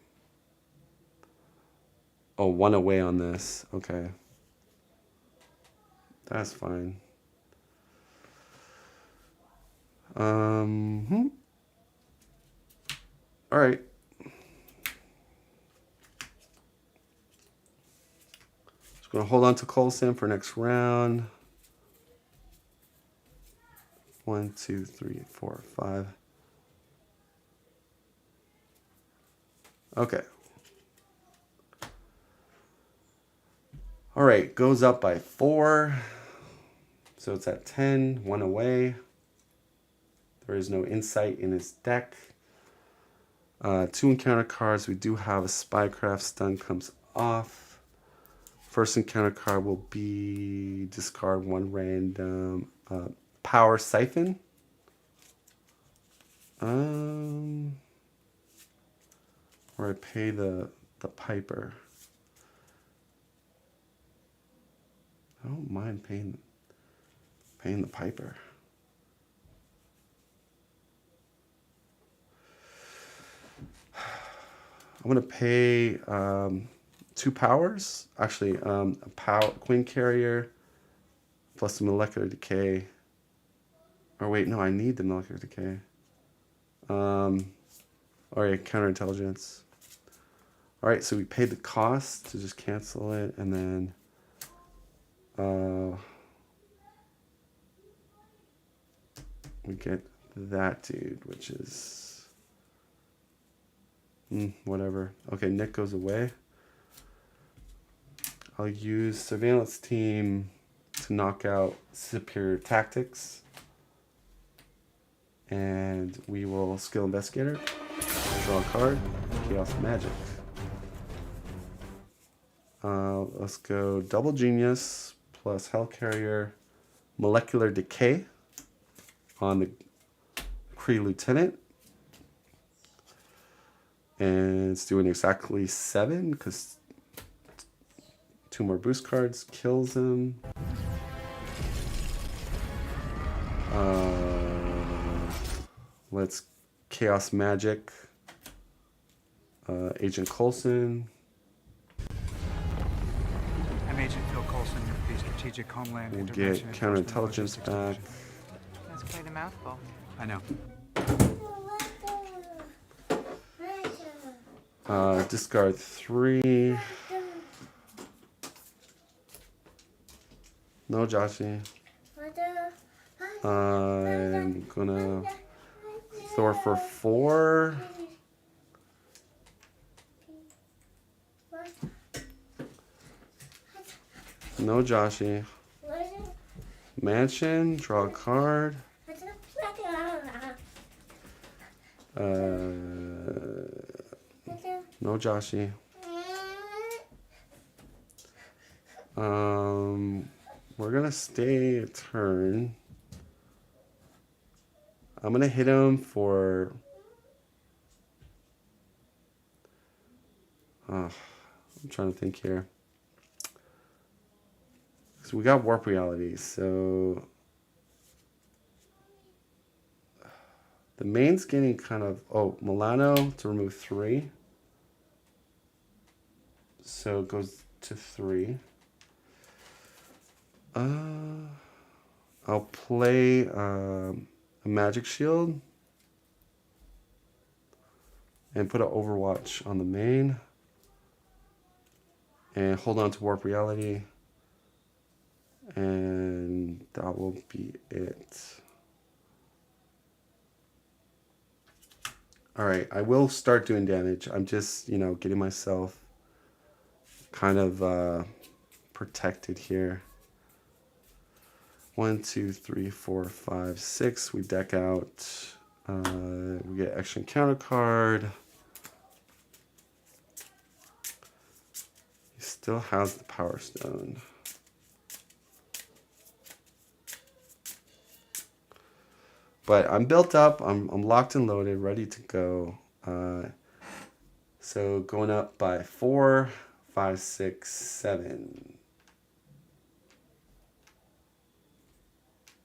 1 away on this. Okay. That's fine. All right. Just gonna hold on to Coulson for next round. 1, 2, 3, 4, 5. Okay. All right, goes up by 4. So it's at 10, 1 away. There is no insight in his deck. 2 encounter cards. We do have a Spycraft. Stun comes off. First encounter card will be discard 1 random Power Siphon. Or I pay the Piper. I don't mind paying the Piper. I'm gonna pay 2 powers. Actually, a Queen Carrier plus the Molecular Decay. Or wait, no, I need the Molecular Decay. All right, Counterintelligence. All right, so we paid the cost to just cancel it, and then we get that dude, which is whatever. Okay, Nick goes away. I'll use Surveillance Team to knock out Superior Tactics. And we will Skill Investigator. Draw a card. Chaos Magic. Let's go Double Genius plus Hellcarrier. Molecular Decay on the Kree Lieutenant. And it's doing exactly 7 because 2 more boost cards kills him. Let's Chaos Magic. Agent Coulson.
I'm Agent Phil Coulson with the Strategic Homeland
We'll
Intervention
get
Enforcement
Counterintelligence
Logistics
back.
Division.
That's quite a mouthful.
I know.
Discard 3. No, Joshy. I'm gonna Thor for 4. No, Joshy. Mansion, draw a card. No, Joshy. We're gonna stay a turn. I'm gonna hit him for I'm trying to think here. So we got warp reality. So the main's getting kind of, oh, Milano to remove 3. So it goes to 3. I'll play a magic shield and put an Overwatch on the main and hold on to warp reality, and that will be it. All right, I will start doing damage. I'm just, you know, getting myself kind of protected here. 1, 2, 3, 4, 5, 6. We deck out. We get action counter card. He still has the Power Stone. But I'm built up. I'm locked and loaded, ready to go. So going up by 4, 5, 6, 7.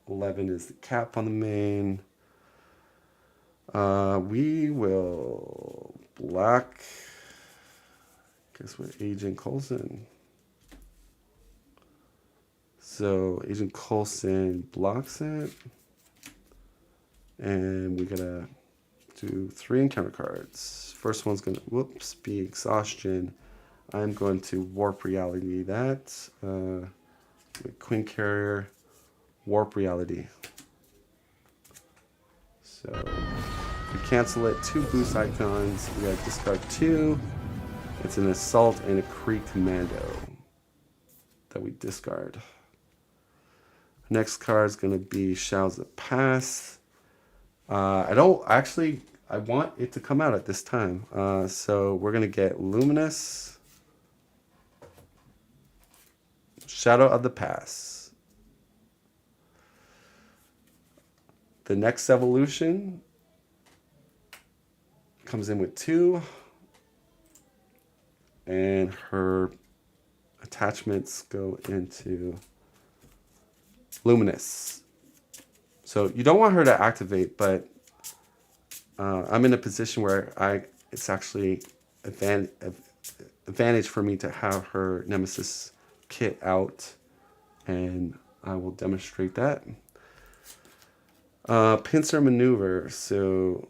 11 is the cap on the main. We will black. Guess what? Agent Coulson. So Agent Coulson blocks it. And we're gonna do 3 encounter cards. First one's gonna, whoops, be Exhaustion. I'm going to Warp Reality that. Queen Carrier, Warp Reality. So if we cancel it, 2 boost icons. We gotta discard 2. It's an Assault and a Kree Commando that we discard. Next card is gonna be Shadows that Pass. I want it to come out at this time. So we're going to get Luminous, Shadow of the Pass. The next evolution comes in with 2. And her attachments go into Luminous. So you don't want her to activate, but I'm in a position where it's actually advantage for me to have her Nemesis kit out, and I will demonstrate that. Pincer Maneuver. So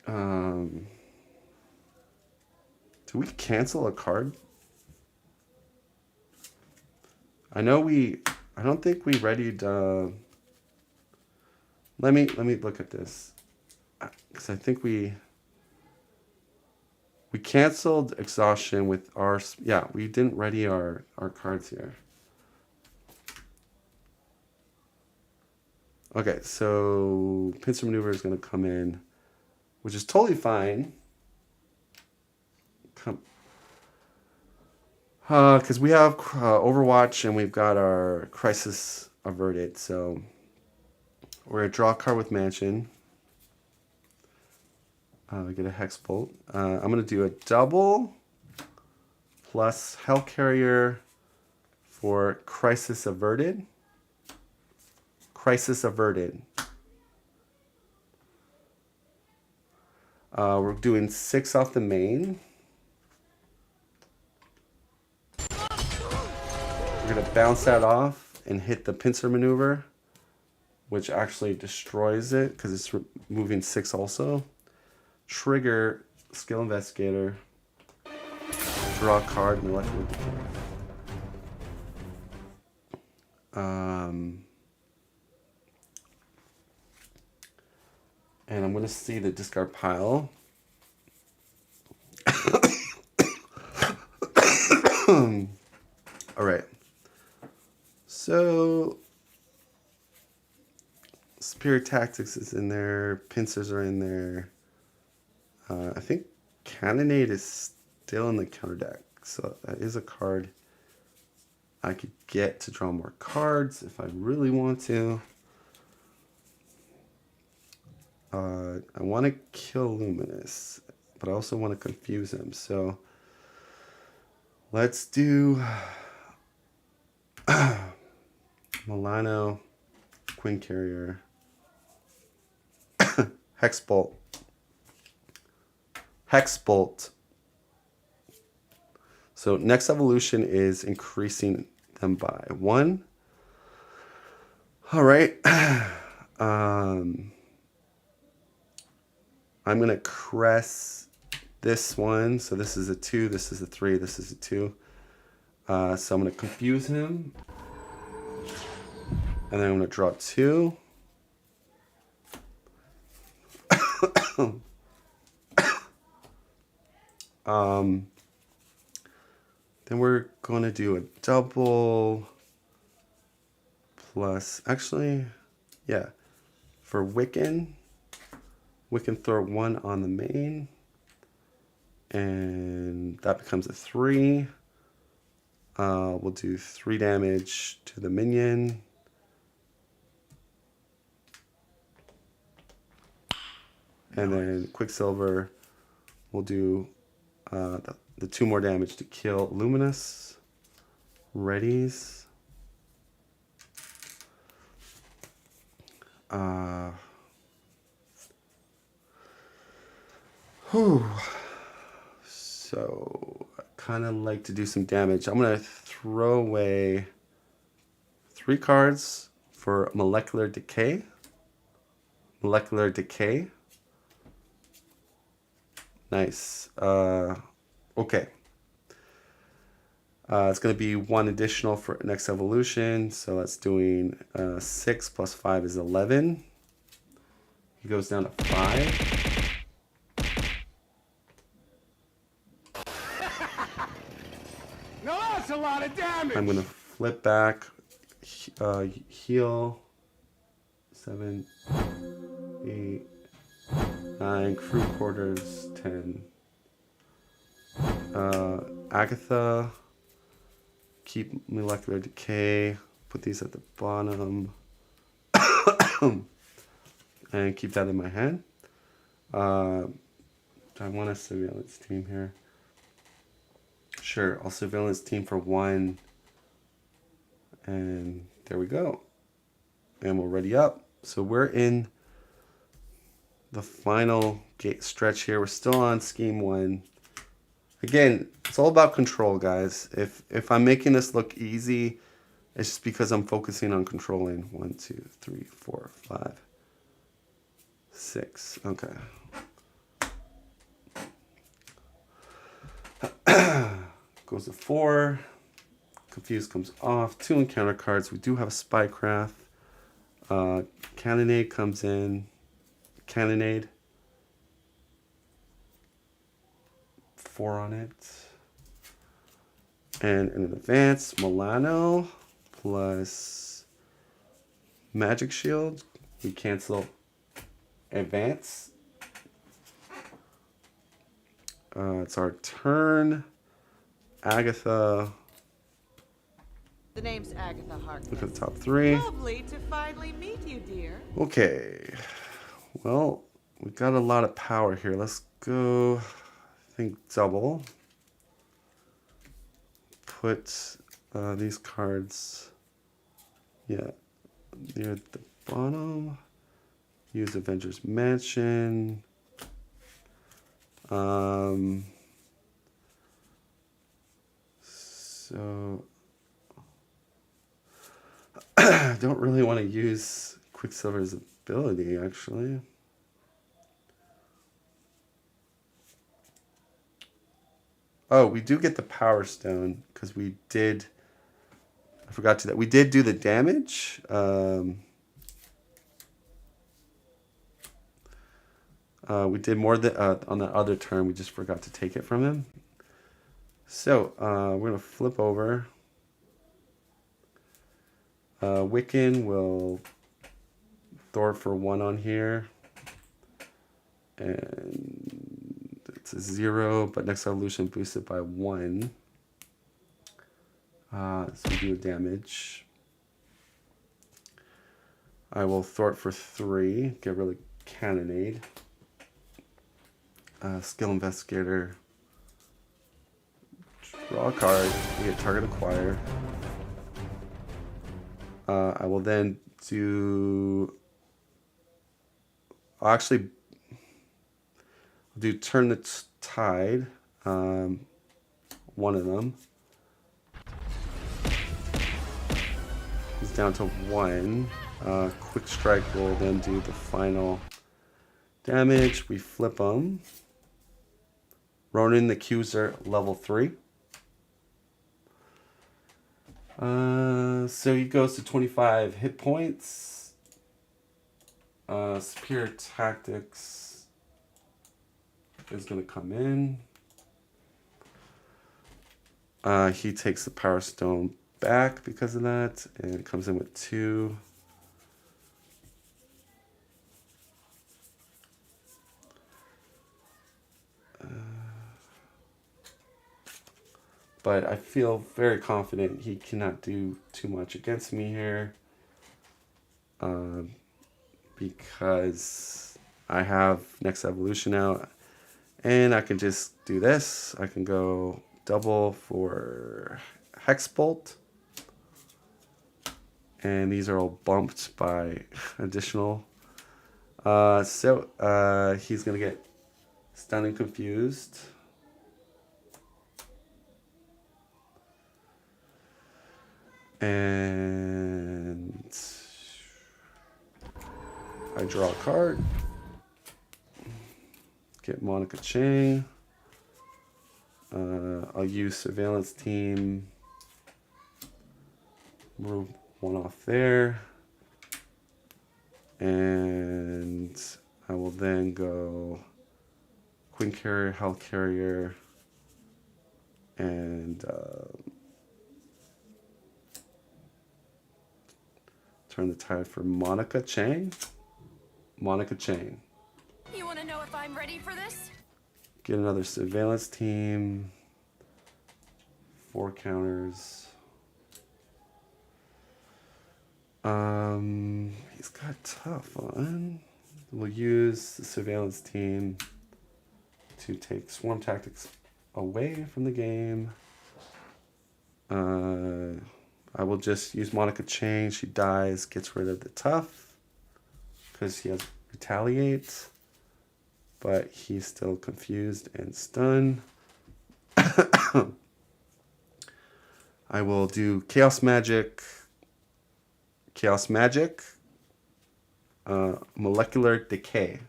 do we cancel a card? I don't think we readied. Let me look at this, because I think we canceled Exhaustion with our, yeah, we didn't ready our cards here. Okay, so Pincer Maneuver is going to come in, which is totally fine. Because we have Overwatch and we've got our Crisis Averted, so we're going to draw a card with Mansion. Get a Hex Bolt. I'm going to do a double plus Hellcarrier for Crisis Averted. Crisis Averted. We're doing 6 off the main. We're going to bounce that off and hit the Pincer Maneuver, which actually destroys it because it's moving 6 also. Trigger Skill Investigator. Draw a card and electrical decay. And I'm going to see the discard pile. All right. So Spirit Tactics is in there. Pincers are in there. I think Cannonade is still in the counter deck. So that is a card I could get to draw more cards if I really want to. I want to kill Luminous. but I also want to confuse him. So let's do Milano, Queen Carrier, Hexbolt. Hexbolt. So next evolution is increasing them by 1. All right. I'm going to crest this one. So this is a 2, this is a 3, this is a 2. So I'm going to confuse him. And then I'm going to draw 2. Then we're going to do a double plus, actually, yeah, for Wiccan, we can throw 1 on the main, and that becomes a 3. We'll do 3 damage to the minion. And then Quicksilver will do the 2 more damage to kill Luminous. Readies. So I kind of like to do some damage. I'm going to throw away 3 cards for Molecular Decay. Molecular Decay. Nice. Okay. It's going to be 1 additional for next evolution. So that's doing 6 plus 5 is 11. He goes down to 5.
No, that's a lot of damage.
I'm going to flip back, heal 7, 8, 9, crew quarters 10. Agatha, keep Molecular Decay, put these at the bottom, and keep that in my hand. I want a surveillance team here. Sure, I'll surveillance team for 1. And there we go. And we'll ready up. So we're in the final gate stretch here. We're still on scheme 1. Again, it's all about control, guys. If I'm making this look easy, it's just because I'm focusing on controlling. 1, 2, 3, 4, 5, 6. Okay. Goes to 4. Confuse comes off. 2 encounter cards. We do have a Spycraft. Cannonade comes in. Cannonade. 4 on it. And in an advance, Milano plus Magic Shield. We cancel advance. It's our turn. Agatha.
The name's Agatha Harkness.
Look at the top 3.
Lovely to finally meet you, dear.
Okay. Well, we've got a lot of power here. Let's go, I think, double. Put these cards, yeah, near the bottom. Use Avengers Mansion. So I don't really want to use Quicksilver's ability, actually. Oh, we do get the Power Stone because we did. I forgot to that. We did do the damage. We did more than on the other turn. We just forgot to take it from him. So we're gonna flip over. Wiccan will Thor for 1 on here, and it's a 0. But next evolution boosted by 1. So we do a damage. I will Thor for 3. Get rid of Cannonade. Skill Investigator. Draw a card. You get target acquire. I will then do... I'll actually do Turn the Tide. One of them. He's down to 1. Quick Strike will then do the final damage. We flip him. Ronan the Accuser, level 3. So he goes to 25 hit points. Superior Tactics is going to come in. He takes the Power Stone back because of that, and it comes in with 2. But I feel very confident he cannot do too much against me here, because I have Next Evolution out, and I can just do this. I can go double for Hex Bolt, and these are all bumped by additional. So he's gonna get stunned and confused. And I draw a card. Get Monica Chang. I'll use Surveillance Team. Move 1 off there. And I will then go Queen Carrier, Hell Carrier, and Turn the Tide for Monica Chang. Monica Chang.
You want to know if I'm ready for this?
Get another Surveillance Team. 4 counters. He's got Tough on. We'll use the Surveillance Team to take Swarm Tactics away from the game. I will just use Monica Chang. She dies, gets rid of the Tough because he has Retaliate, but he's still confused and stunned. I will do Chaos Magic, Molecular Decay.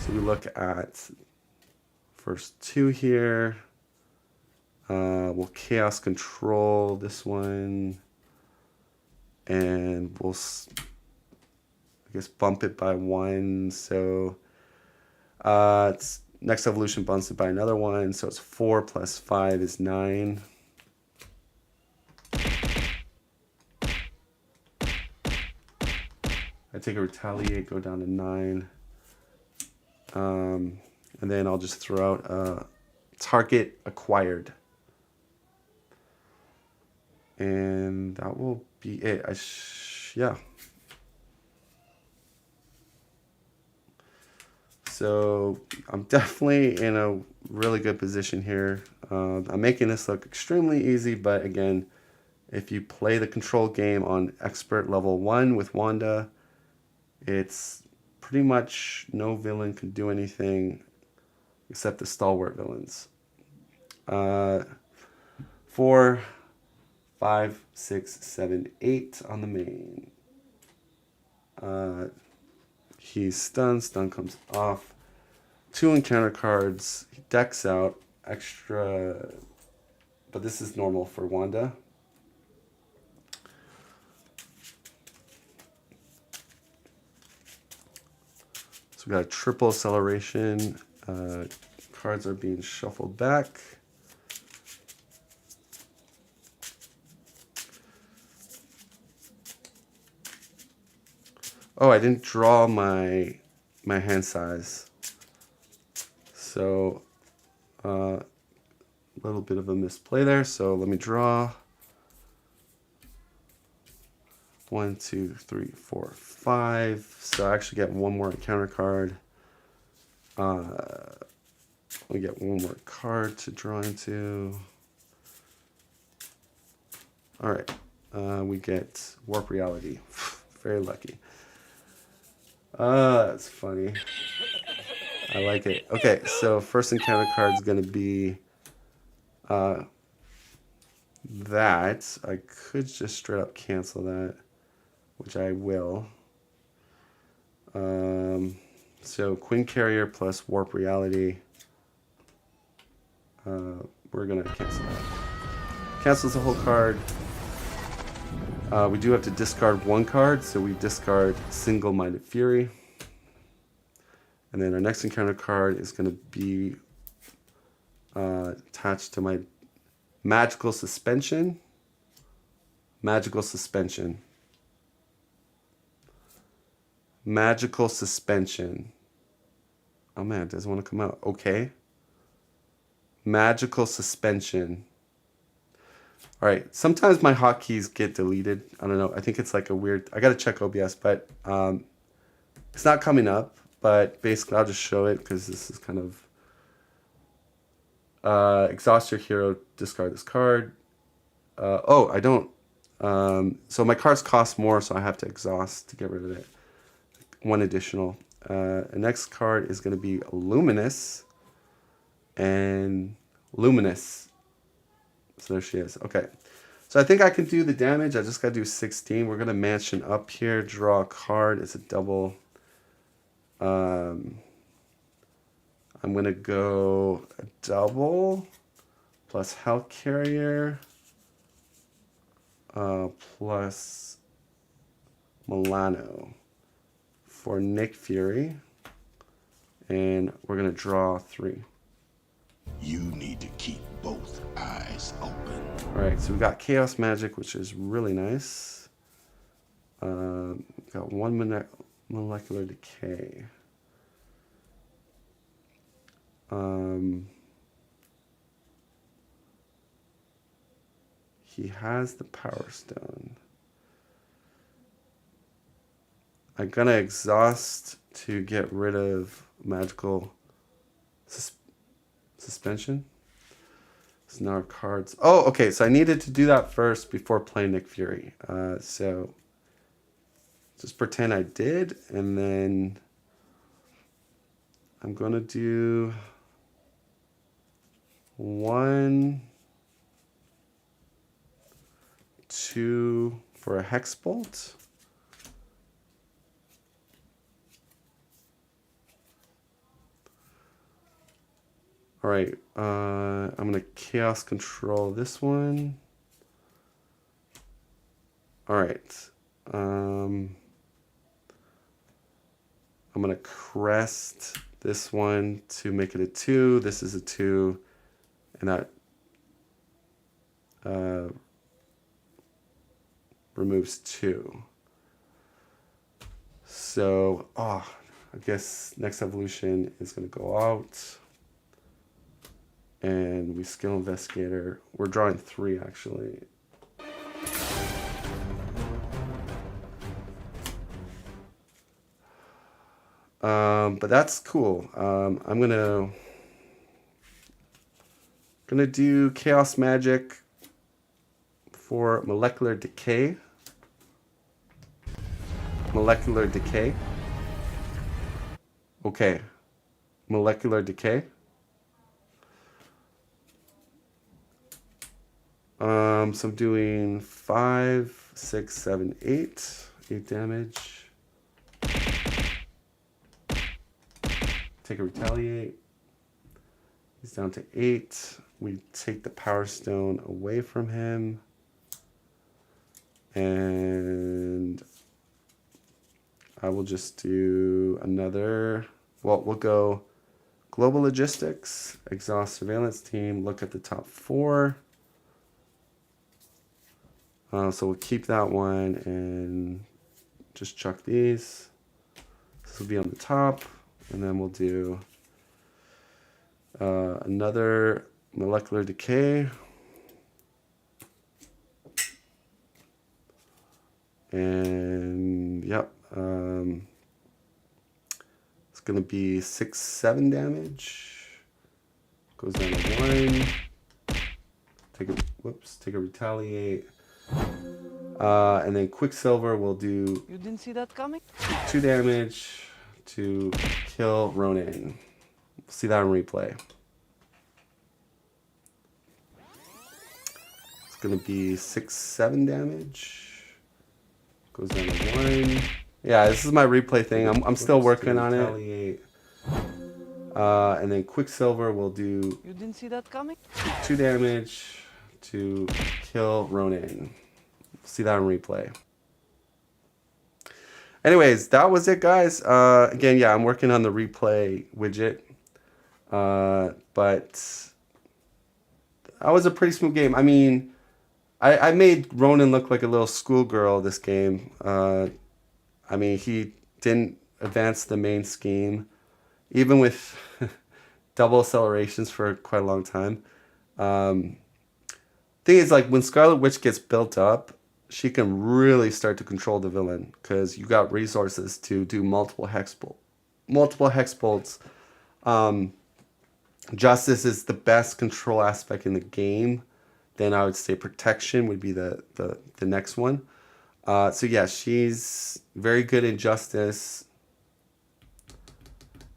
So we look at first 2 here. We'll Chaos Control this one, and we'll, I guess, bump it by 1. So it's Next Evolution bumps it by another 1, so it's 4 plus 5 is 9. I take a Retaliate, go down to 9. And then I'll just throw out Target Acquired. And that will be it. Yeah. So I'm definitely in a really good position here. I'm making this look extremely easy, but again, if you play the control game on Expert level 1 with Wanda, it's pretty much no villain can do anything except the stalwart villains. 4, 5, 6, 7, 8 on the main. He's stunned. Stun comes off. 2 encounter cards. He decks out extra, but this is normal for Wanda. So we got a triple acceleration. Cards are being shuffled back. Oh, I didn't draw my hand size. So a little bit of a misplay there. So let me draw. 1, 1, 2, 3, 4, 5. So I actually get one more encounter card. We get one more card to draw into. All right. We get Warp Reality. Very lucky. That's funny. I like it. Okay, so first encounter card is going to be that. I could just straight up cancel that, which I will. So Queen Carrier plus Warp Reality. We're going to cancel that. Cancels the whole card. We do have to discard one card, so we discard Single-Minded Fury. And then our next encounter card is going to be attached to my Magical Suspension. Magical Suspension. Magical Suspension. Oh man, it doesn't want to come out. Okay. Magical Suspension. All right. Sometimes my hotkeys get deleted. I don't know. I think it's like a weird... I got to check OBS, but it's not coming up. But basically, I'll just show it because this is kind of... exhaust your hero, discard this card. Oh, I don't... so my cards cost more, so I have to exhaust to get rid of it. One additional. The next card is going to be Luminous. And Luminous. So there she is. Okay. So I think I can do the damage. I just got to do 16. We're going to mansion up here. Draw a card. It's a double. I'm going to go a double plus Health Carrier plus Milano for Nick Fury. And we're going to draw 3.
You need to keep both eyes open.
All right, so we got Chaos Magic, which is really nice. Got one molecular decay. He has the Power Stone. I'm gonna exhaust to get rid of magical suspension. So now our cards. Oh, okay. So I needed to do that first before playing Nick Fury. So just pretend I did, and then I'm gonna do 1, 2 for a Hex Bolt. All right, I'm gonna Chaos Control this one. All right, I'm gonna Crest this one to make it a 2. This is a 2, and that removes 2. So, I guess next evolution is gonna go out. And we Skill Investigator. We're drawing 3 actually. But that's cool. I'm gonna do Chaos Magic for Molecular Decay. Molecular Decay. Okay. Molecular Decay. So I'm doing 5, 6, 7, 8. 8 damage. Take a Retaliate. He's down to 8. We take the Power Stone away from him. And I will just do another... Well, we'll go Global Logistics, Exhaust Surveillance Team, look at the top 4. So we'll keep that one and just chuck these. This will be on the top. And then we'll do another Molecular Decay. And yep, it's gonna be 6-7 damage. Goes down to 1. Take a retaliate. And then Quicksilver will do.
You didn't see that coming?
2 damage to kill Ronan. See that on replay. It's gonna be 6-7 damage. Goes down to 1. Yeah, this is my replay thing. I'm still working on it. And then Quicksilver will do.
You didn't see that coming?
2 damage to kill Ronan. See that on replay. Anyways, that was it, guys. Again, yeah, I'm working on the replay widget. But that was a pretty smooth game. I mean, I made Ronan look like a little schoolgirl this game. I mean, he didn't advance the main scheme, even with double accelerations for quite a long time. Thing is, like, when Scarlet Witch gets built up, she can really start to control the villain because you got resources to do multiple hex bolts. Justice is the best control aspect in the game. Then I would say protection would be the next one. So yeah, she's very good in Justice.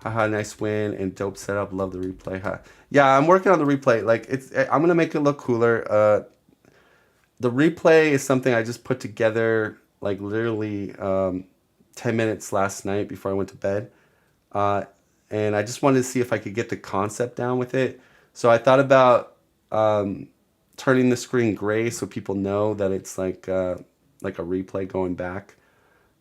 Haha, nice win and dope setup. Love the replay. Ha. Yeah, I'm working on the replay. Like I'm gonna make it look cooler. The replay is something I just put together like literally 10 minutes last night before I went to bed. And I just wanted to see if I could get the concept down with it. So I thought about turning the screen gray so people know that it's like a replay going back.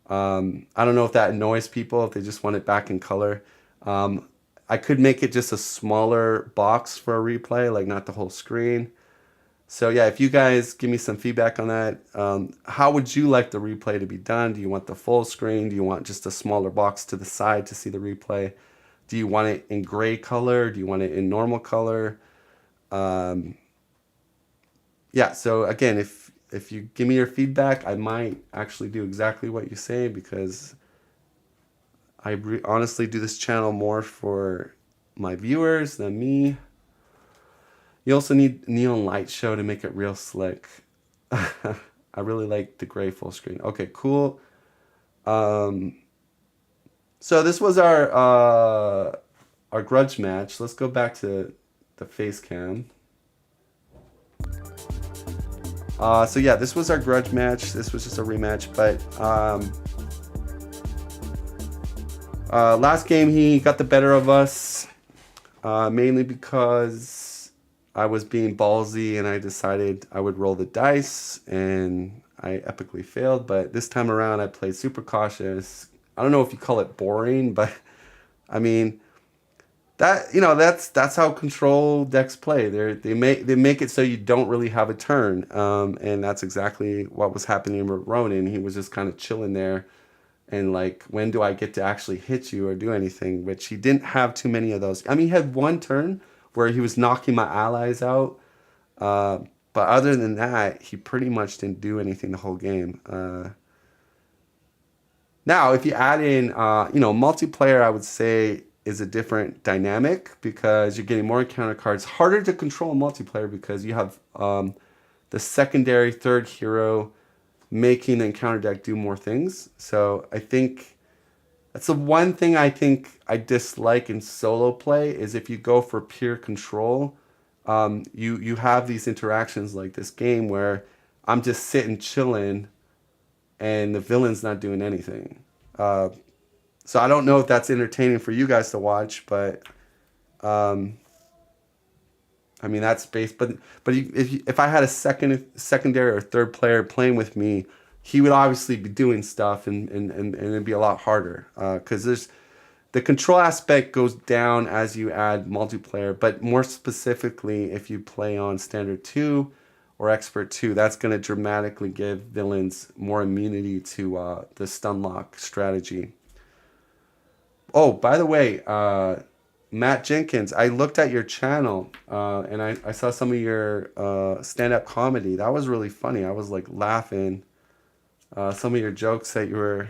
I don't know if that annoys people, if they just want it back in color. I could make it just a smaller box for a replay, like not the whole screen. So yeah, if you guys give me some feedback on that, how would you like the replay to be done? Do you want the full screen? Do you want just a smaller box to the side to see the replay? Do you want it in gray color? Do you want it in normal color? Yeah, so again, if you give me your feedback, I might actually do exactly what you say because I honestly do this channel more for my viewers than me. You also need neon light show to make it real slick. I really like the gray full screen. Okay, cool. So this was our grudge match. Let's go back to the face cam. So yeah, this was our grudge match. This was just a rematch, but last game he got the better of us, mainly because I was being ballsy and I decided I would roll the dice and I epically failed. But this time around I played super cautious. I don't know if you call it boring, but I mean that's how control decks play. They make it so you don't really have a turn, and that's exactly what was happening with Ronan. He was just kind of chilling there, and like, when do I get to actually hit you or do anything? Which he didn't have too many of those. I mean, he had one turn where he was knocking my allies out, but other than that, he pretty much didn't do anything the whole game. Now, if you add in, multiplayer, I would say is a different dynamic because you're getting more encounter cards. Harder to control in multiplayer because you have the secondary third hero making the encounter deck do more things. So I think that's the one thing I think I dislike in solo play is if you go for pure control, you have these interactions like this game where I'm just sitting chilling and the villain's not doing anything. So I don't know if that's entertaining for you guys to watch, but I mean that's based. But if I had a secondary or third player playing with me, he would obviously be doing stuff, and it'd be a lot harder because the control aspect goes down as you add multiplayer. But more specifically, if you play on standard 2 or expert 2, that's going to dramatically give villains more immunity to the stun lock strategy. Oh, by the way, Matt Jenkins, I looked at your channel and I saw some of your stand-up comedy. That was really funny. I was like laughing some of your jokes that you were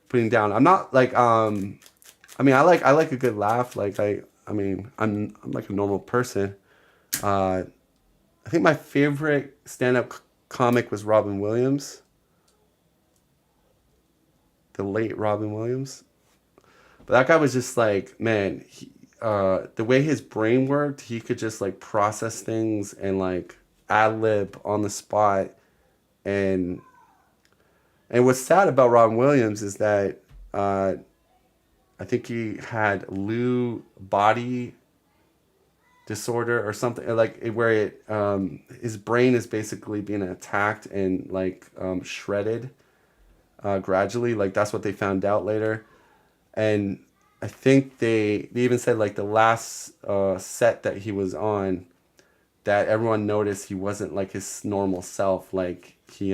putting down. I'm not like I mean I like a good laugh. Like I mean I'm like a normal person. I think my favorite stand-up comic was Robin Williams. The late Robin Williams. But that guy was just like, man, the way his brain worked, he could just like process things and like ad lib on the spot. And what's sad about Robin Williams is that I think he had Lewy body disorder or something, like where it his brain is basically being attacked and like shredded gradually. Like that's what they found out later. And I think they even said like the last set that he was on, that everyone noticed he wasn't like his normal self. Like he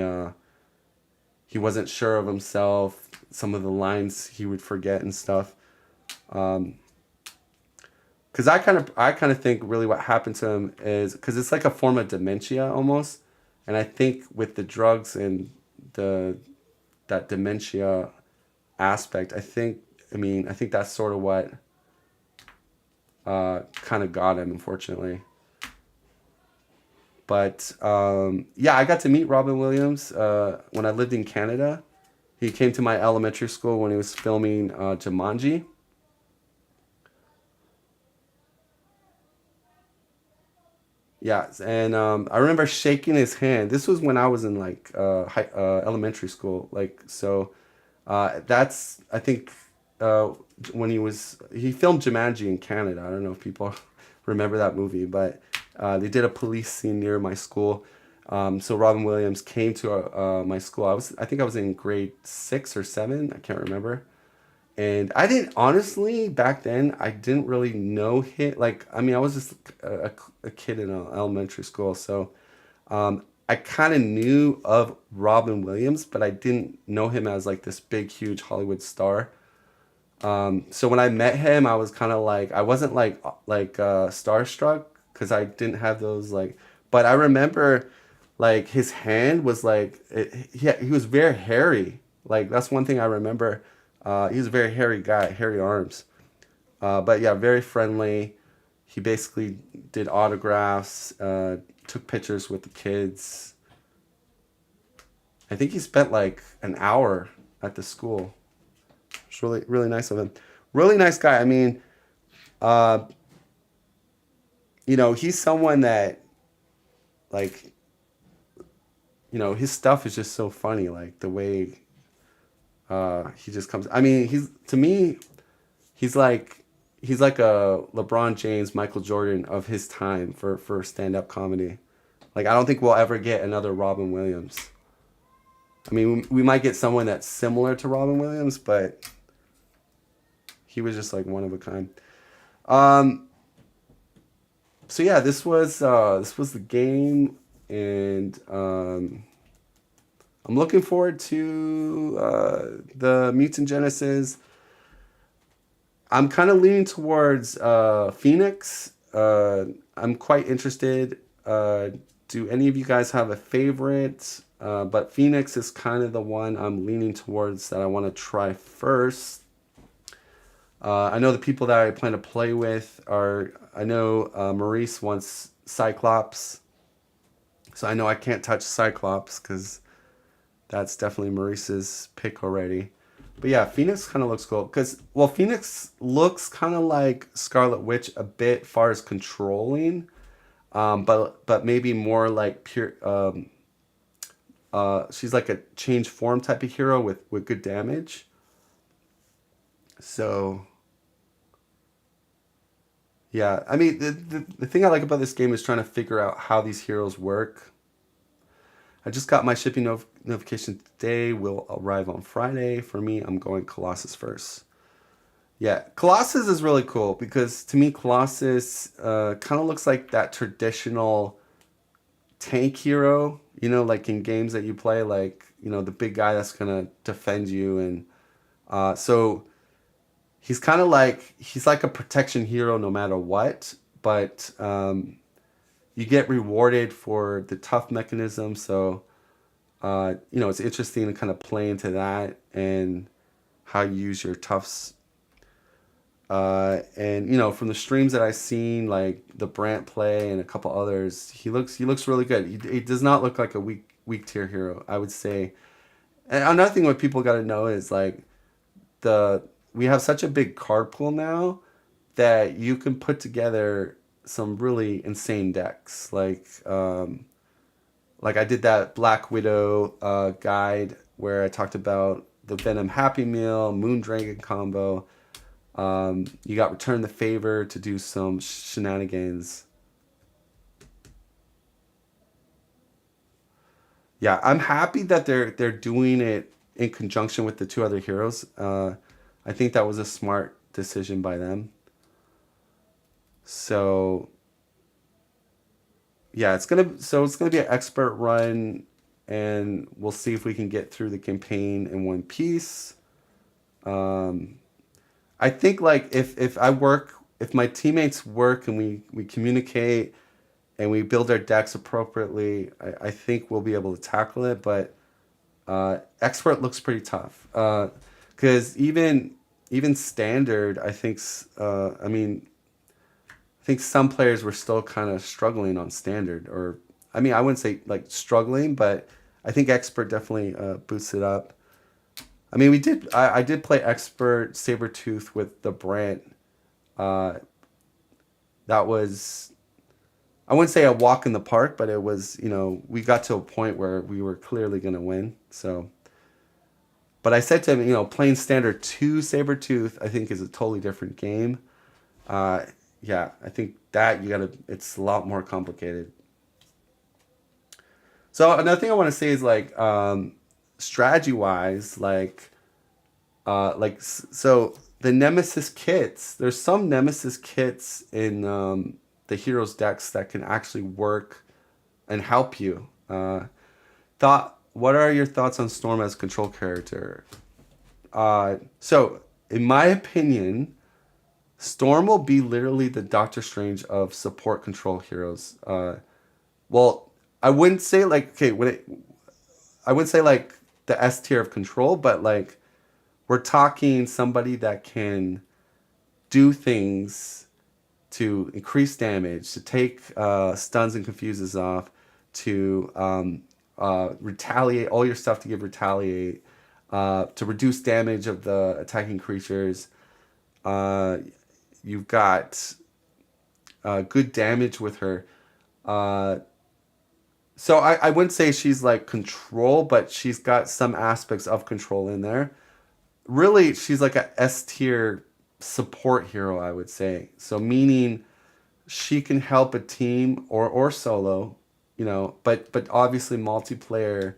wasn't sure of himself. Some of the lines he would forget and stuff. Because I kind of think really what happened to him is because it's like a form of dementia almost, and I think with the drugs and that dementia aspect, I think that's sort of what kind of got him, unfortunately. But yeah, I got to meet Robin Williams when I lived in Canada. He came to my elementary school when he was filming Jumanji. Yeah, and I remember shaking his hand. This was when I was in like elementary school. Like so, that's I think when he filmed Jumanji in Canada. I don't know if people remember that movie, but they did a police scene near my school. So Robin Williams came to my school. I think I was in grade 6 or 7. I can't remember. And I didn't, honestly, back then, I didn't really know him. Like, I mean, I was just a kid in elementary school. So I kind of knew of Robin Williams, but I didn't know him as like this big, huge Hollywood star. So when I met him, I was kind of like, I wasn't like starstruck because I didn't have those like, but I remember like his hand was like, he was very hairy. Like, that's one thing I remember. He was a very hairy guy, hairy arms. But yeah, very friendly. He basically did autographs, took pictures with the kids. I think he spent like an hour at the school. It's really, really nice of him. Really nice guy. I mean, you know, he's someone that, like, you know, his stuff is just so funny. Like the way he just comes. I mean, to me, he's like a LeBron James, Michael Jordan of his time for stand-up comedy. Like, I don't think we'll ever get another Robin Williams. I mean, we might get someone that's similar to Robin Williams, but he was just like one of a kind. So yeah, this was the game, and I'm looking forward to the Mutant Genesis. I'm kind of leaning towards Phoenix. I'm quite interested. Do any of you guys have a favorite? But Phoenix is kind of the one I'm leaning towards that I want to try first. I know the people that I plan to play with are, I know Maurice wants Cyclops. So I know I can't touch Cyclops because that's definitely Maurice's pick already. But yeah, Phoenix kind of looks cool. Because, well, Phoenix looks kind of like Scarlet Witch a bit far as controlling. But maybe more like pure... she's like a change form type of hero with good damage. So... yeah, I mean, the thing I like about this game is trying to figure out how these heroes work. I just got my shipping notification today. Will arrive on Friday. For me, I'm going Colossus first. Yeah, Colossus is really cool because to me, Colossus kind of looks like that traditional tank hero. You know, like in games that you play, like, you know, the big guy that's going to defend you. And so he's kind of like, he's like a protection hero no matter what. But you get rewarded for the tough mechanism. So You know, it's interesting to kind of play into that and how you use your toughs. And you know, from the streams that I've seen, like the Brant play and a couple others, he looks really good. He does not look like a weak tier hero, I would say. And another thing what people got to know is like we have such a big card pool now that you can put together some really insane decks. Like I did that Black Widow guide where I talked about the Venom Happy Meal, Moondragon combo. You got Return the Favor to do some shenanigans. Yeah, I'm happy that they're doing it in conjunction with the two other heroes. I think that was a smart decision by them. So yeah, it's gonna be an expert run, and we'll see if we can get through the campaign in one piece. I think like if my teammates work and we communicate and we build our decks appropriately, I think we'll be able to tackle it. But expert looks pretty tough because even standard, I think I think some players were still kind of struggling on standard, or I mean, I wouldn't say like struggling, but I think expert definitely boosts it up. I mean, I did play expert Sabretooth with the Brant. That was, I wouldn't say a walk in the park, but it was, you know, we got to a point where we were clearly going to win. So, but I said to him, you know, playing standard 2 Sabretooth, I think is a totally different game. Yeah, I think that it's a lot more complicated. So another thing I want to say is like, strategy wise, so the Nemesis kits, there's some Nemesis kits in the heroes decks that can actually work and help you. What are your thoughts on Storm as control character? So in my opinion, Storm will be literally the Doctor Strange of support control heroes. Well, I wouldn't say like, I wouldn't say like the S tier of control, but like we're talking somebody that can do things to increase damage, to take stuns and confuses off, to retaliate, all your stuff to give retaliate, to reduce damage of the attacking creatures. You've got good damage with her. So I wouldn't say she's like control, but she's got some aspects of control in there. Really, she's like a S tier support hero, I would say. So meaning she can help a team or solo, you know, but obviously multiplayer,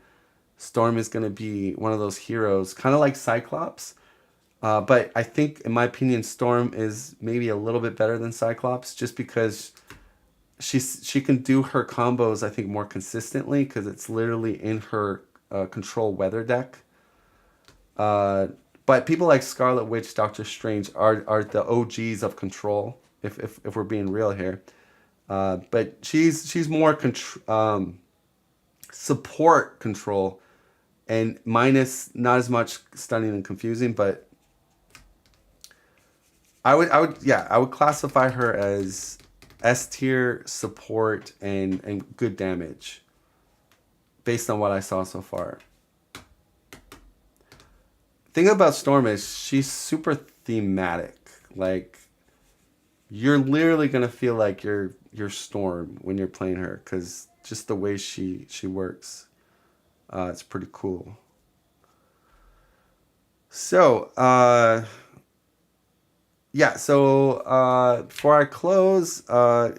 Storm is going to be one of those heroes, kind of like Cyclops. But I think, in my opinion, Storm is maybe a little bit better than Cyclops, just because she can do her combos, I think, more consistently, because it's literally in her control weather deck. But people like Scarlet Witch, Doctor Strange are the OGs of control, if we're being real here. But she's more support control, and minus not as much stunning and confusing, but I would classify her as S tier support and good damage based on what I saw so far. Thing about Storm is she's super thematic. Like you're literally gonna feel like you're Storm when you're playing her, because just the way she works, it's pretty cool. So yeah, so before I close, so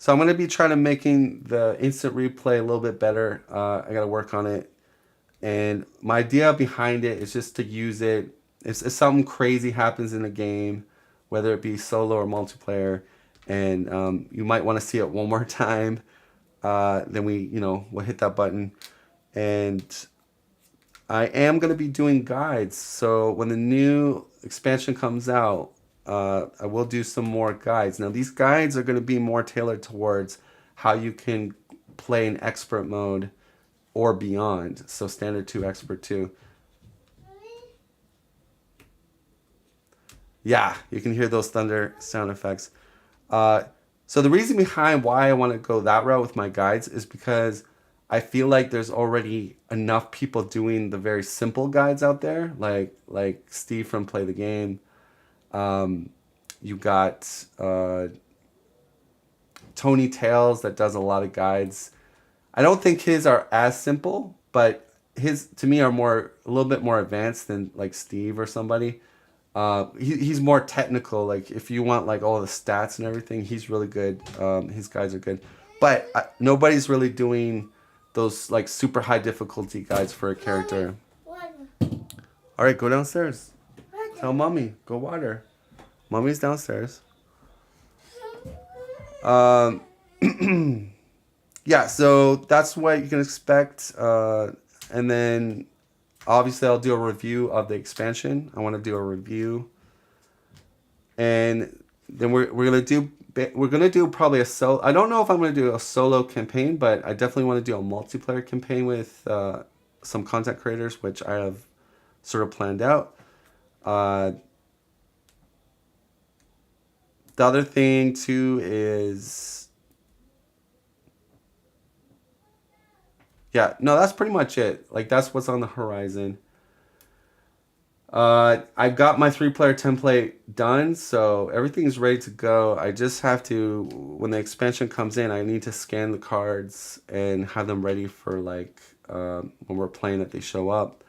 I'm going to be trying to making the instant replay a little bit better. I got to work on it. And my idea behind it is just to use it. If something crazy happens in a game, whether it be solo or multiplayer, and you might want to see it one more time, then we'll hit that button. And I am going to be doing guides. So when the new expansion comes out, I will do some more guides. Now these guides are going to be more tailored towards how you can play in expert mode or beyond. So standard 2, expert 2. Yeah, you can hear those thunder sound effects. So the reason behind why I want to go that route with my guides is because I feel like there's already enough people doing the very simple guides out there, like Steve from Play the Game. You got Tony Tales that does a lot of guides. I don't think his are as simple, but his to me are a little bit more advanced than like Steve or somebody. He's more technical. Like if you want like all the stats and everything, he's really good. His guides are good, but nobody's really doing those like super high difficulty guides for a character. All right, go downstairs. Tell mommy, go water. Mommy's downstairs. Yeah, so that's what you can expect. And then obviously I'll do a review of the expansion. I want to do a review. And then we're gonna do probably a solo. I don't know if I'm gonna do a solo campaign, but I definitely want to do a multiplayer campaign with some content creators, which I have sort of planned out. The other thing too is, yeah, no, that's pretty much it. Like that's what's on the horizon. I've got my 3-player template done, so everything's ready to go. I just have to, when the expansion comes in, I need to scan the cards and have them ready for like when we're playing that they show up.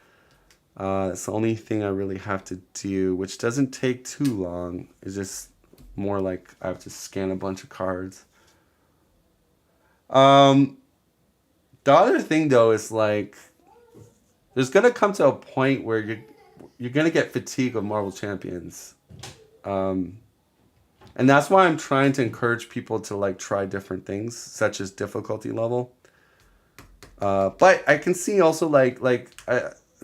That's the only thing I really have to do, which doesn't take too long. It's just more like I have to scan a bunch of cards. The other thing though is like there's gonna come to a point where you're gonna get fatigue of Marvel Champions, and that's why I'm trying to encourage people to like try different things, such as difficulty level. But I can see also like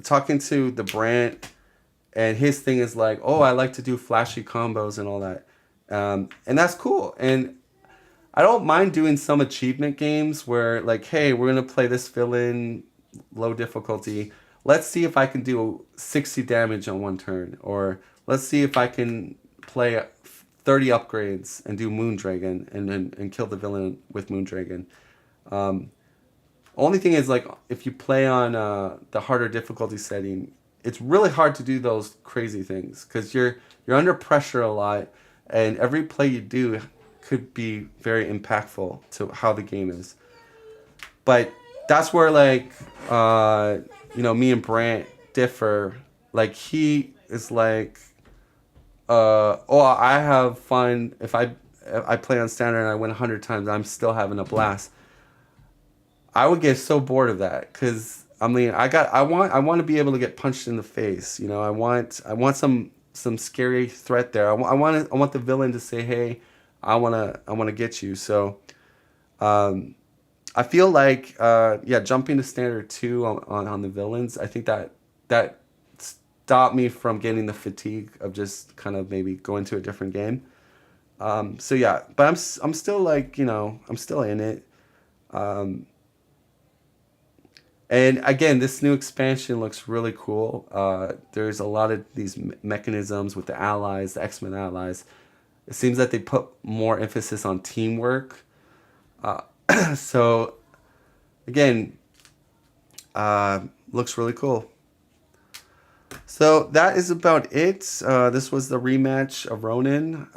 talking to the Brant, and his thing is like, oh, I like to do flashy combos and all that. And that's cool. And I don't mind doing some achievement games where like, hey, we're going to play this villain, low difficulty. Let's see if I can do 60 damage on one turn. Or let's see if I can play 30 upgrades and do Moondragon and kill the villain with Moondragon. Only thing is like, if you play on the harder difficulty setting, it's really hard to do those crazy things because you're under pressure a lot. And every play you do could be very impactful to how the game is. But that's where like, me and Brant differ. Like he is like, I have fun. If I play on standard and I win 100 times, I'm still having a blast. I would get so bored of that because I want to be able to get punched in the face. You know, I want some scary threat there. I want the villain to say, "Hey, I wanna get you." So, I feel like jumping to standard 2 on the villains. I think that stopped me from getting the fatigue of just kind of maybe going to a different game. So yeah, but I'm still like I'm still in it. And again, this new expansion looks really cool. There's a lot of these mechanisms with the allies, the X-Men allies. It seems that they put more emphasis on teamwork. So, again, looks really cool. So that is about it. This was the rematch of Ronan.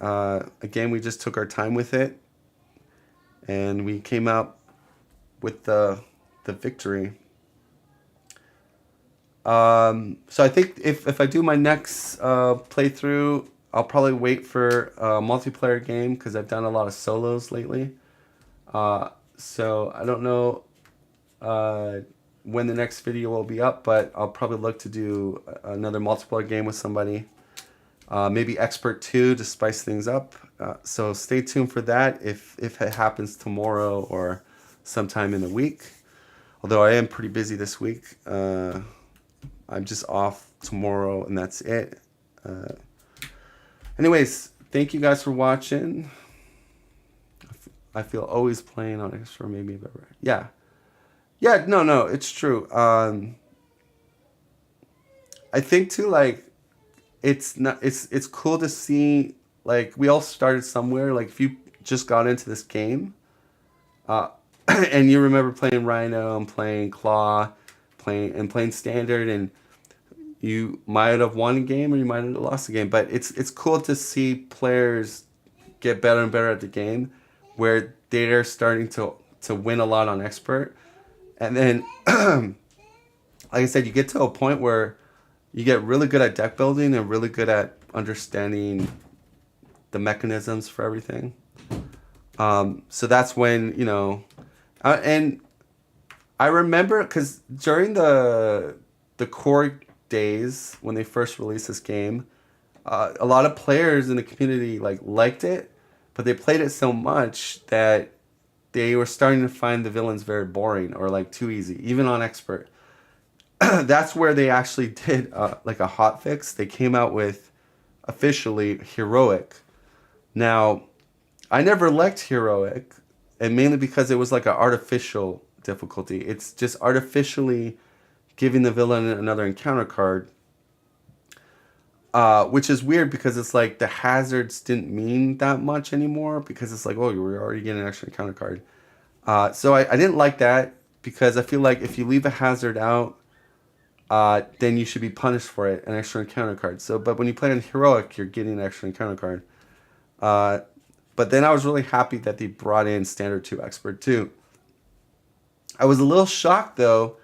Again, we just took our time with it. And we came out with the victory. So I think if I do my next playthrough, I'll probably wait for a multiplayer game because I've done a lot of solos lately. So I don't know when the next video will be up, but I'll probably look to do another multiplayer game with somebody. Maybe Expert 2 to spice things up. So stay tuned for that if it happens tomorrow or sometime in the week. Although I am pretty busy this week. I'm just off tomorrow and that's it. Anyways, thank you guys for watching. I feel always playing on extra, maybe ever. Yeah. Yeah, no, it's true. I think too, like it's cool to see, like, we all started somewhere. Like, if you just got into this game, uh, and you remember playing Rhino and playing Claw, playing Standard, and you might have won a game or you might have lost a game, but it's cool to see players get better and better at the game, where they're starting to win a lot on expert, and then like I said, you get to a point where you get really good at deck building and really good at understanding the mechanisms for everything. So that's when, and I remember, because during the core days when they first released this game, a lot of players in the community liked it, but they played it so much that they were starting to find the villains very boring or like too easy, even on expert. That's where they actually did like a hot fix. They came out with officially heroic. Now, I never liked heroic, and mainly because it was like an artificial difficulty. It's just artificially giving the villain another encounter card, which is weird because it's like the hazards didn't mean that much anymore, because it's like, oh, you were already getting an extra encounter card. So I didn't like that, because I feel like if you leave a hazard out, then you should be punished for it, an extra encounter card. So, but when you play on heroic, you're getting an extra encounter card. But then I was really happy that they brought in Standard 2 Expert 2. I was a little shocked, though.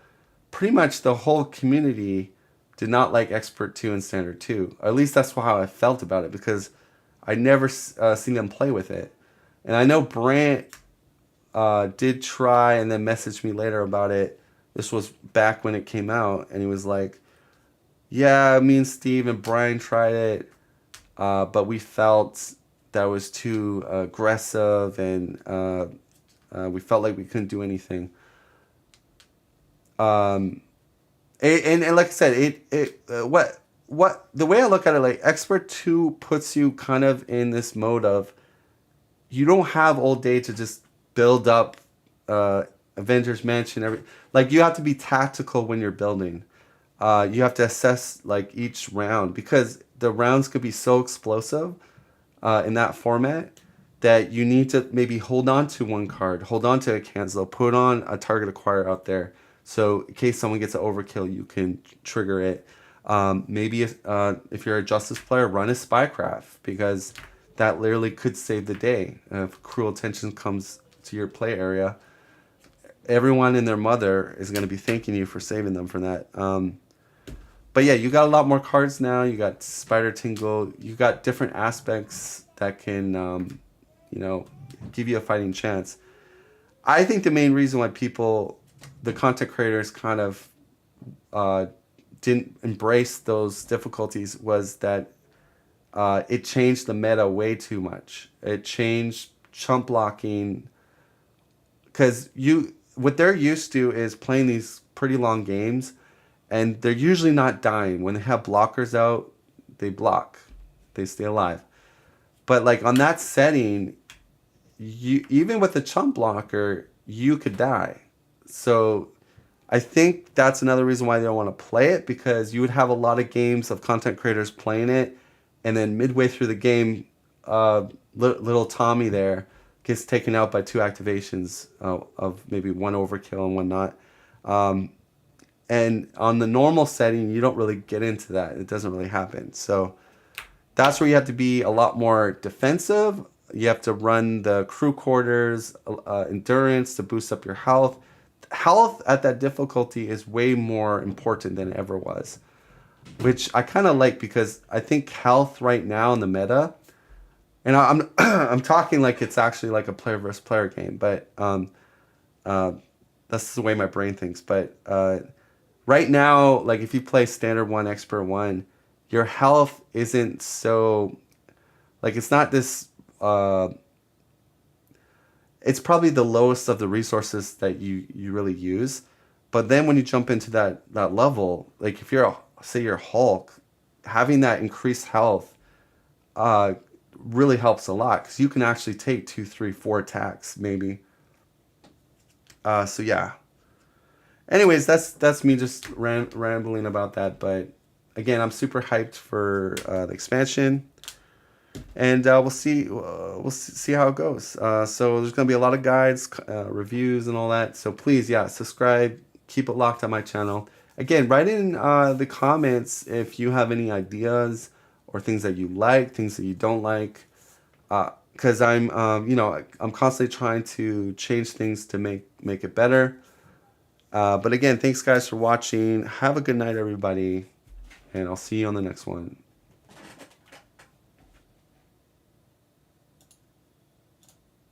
Pretty much the whole community did not like Expert 2 and Standard 2. Or at least that's how I felt about it, because I never seen them play with it. And I know Brant did try and then messaged me later about it. This was back when it came out, and he was like, yeah, me and Steve and Brian tried it, but we felt that was too aggressive, and we felt like we couldn't do anything. And like I said, what the way I look at it, like, Expert 2 puts you kind of in this mode of, you don't have all day to just build up Avengers Mansion. Like, you have to be tactical when you're building. You have to assess like each round, because the rounds could be so explosive in that format that you need to maybe hold on to one card, hold on to a cancel, put on a target acquire out there, so in case someone gets an overkill, you can trigger it. Maybe if you're a Justice player, run a Spycraft, because that literally could save the day. If Cruel Attention comes to your play area, everyone and their mother is going to be thanking you for saving them from that. But yeah, you got a lot more cards now. You got Spider Tingle. You got different aspects that can, give you a fighting chance. I think the main reason why the content creators kind of didn't embrace those difficulties was that it changed the meta way too much. It changed chump blocking, because what they're used to is playing these pretty long games, and they're usually not dying. When they have blockers out, they block, they stay alive. But like on that setting, even with a chump blocker, you could die. So I think that's another reason why they don't want to play it, because you would have a lot of games of content creators playing it, and then midway through the game, little Tommy there gets taken out by 2 activations of maybe 1 overkill and 1 not. And on the normal setting, you don't really get into that. It doesn't really happen. So that's where you have to be a lot more defensive. You have to run the crew quarters, endurance to boost up your health. Health at that difficulty is way more important than it ever was, which I kind of like, because I think health right now in the meta, and I'm I'm talking like it's actually like a player versus player game, but that's the way my brain thinks. But right now, like if you play Standard 1, Expert 1, your health isn't so, like, it's not this, it's probably the lowest of the resources that you really use. But then when you jump into that level, like if you're, say you're Hulk, having that increased health really helps a lot, because you can actually take 2, 3, 4 attacks maybe. So yeah. anyways, that's me just rambling about that. But again, I'm super hyped for the expansion, and we'll see how it goes. So there's gonna be a lot of guides, reviews, and all that. So please, yeah, subscribe, keep it locked on my channel. Again, write in the comments if you have any ideas or things that you like, things that you don't like. Because I'm I'm constantly trying to change things to make it better. But again, thanks guys for watching. Have a good night, everybody, and I'll see you on the next one.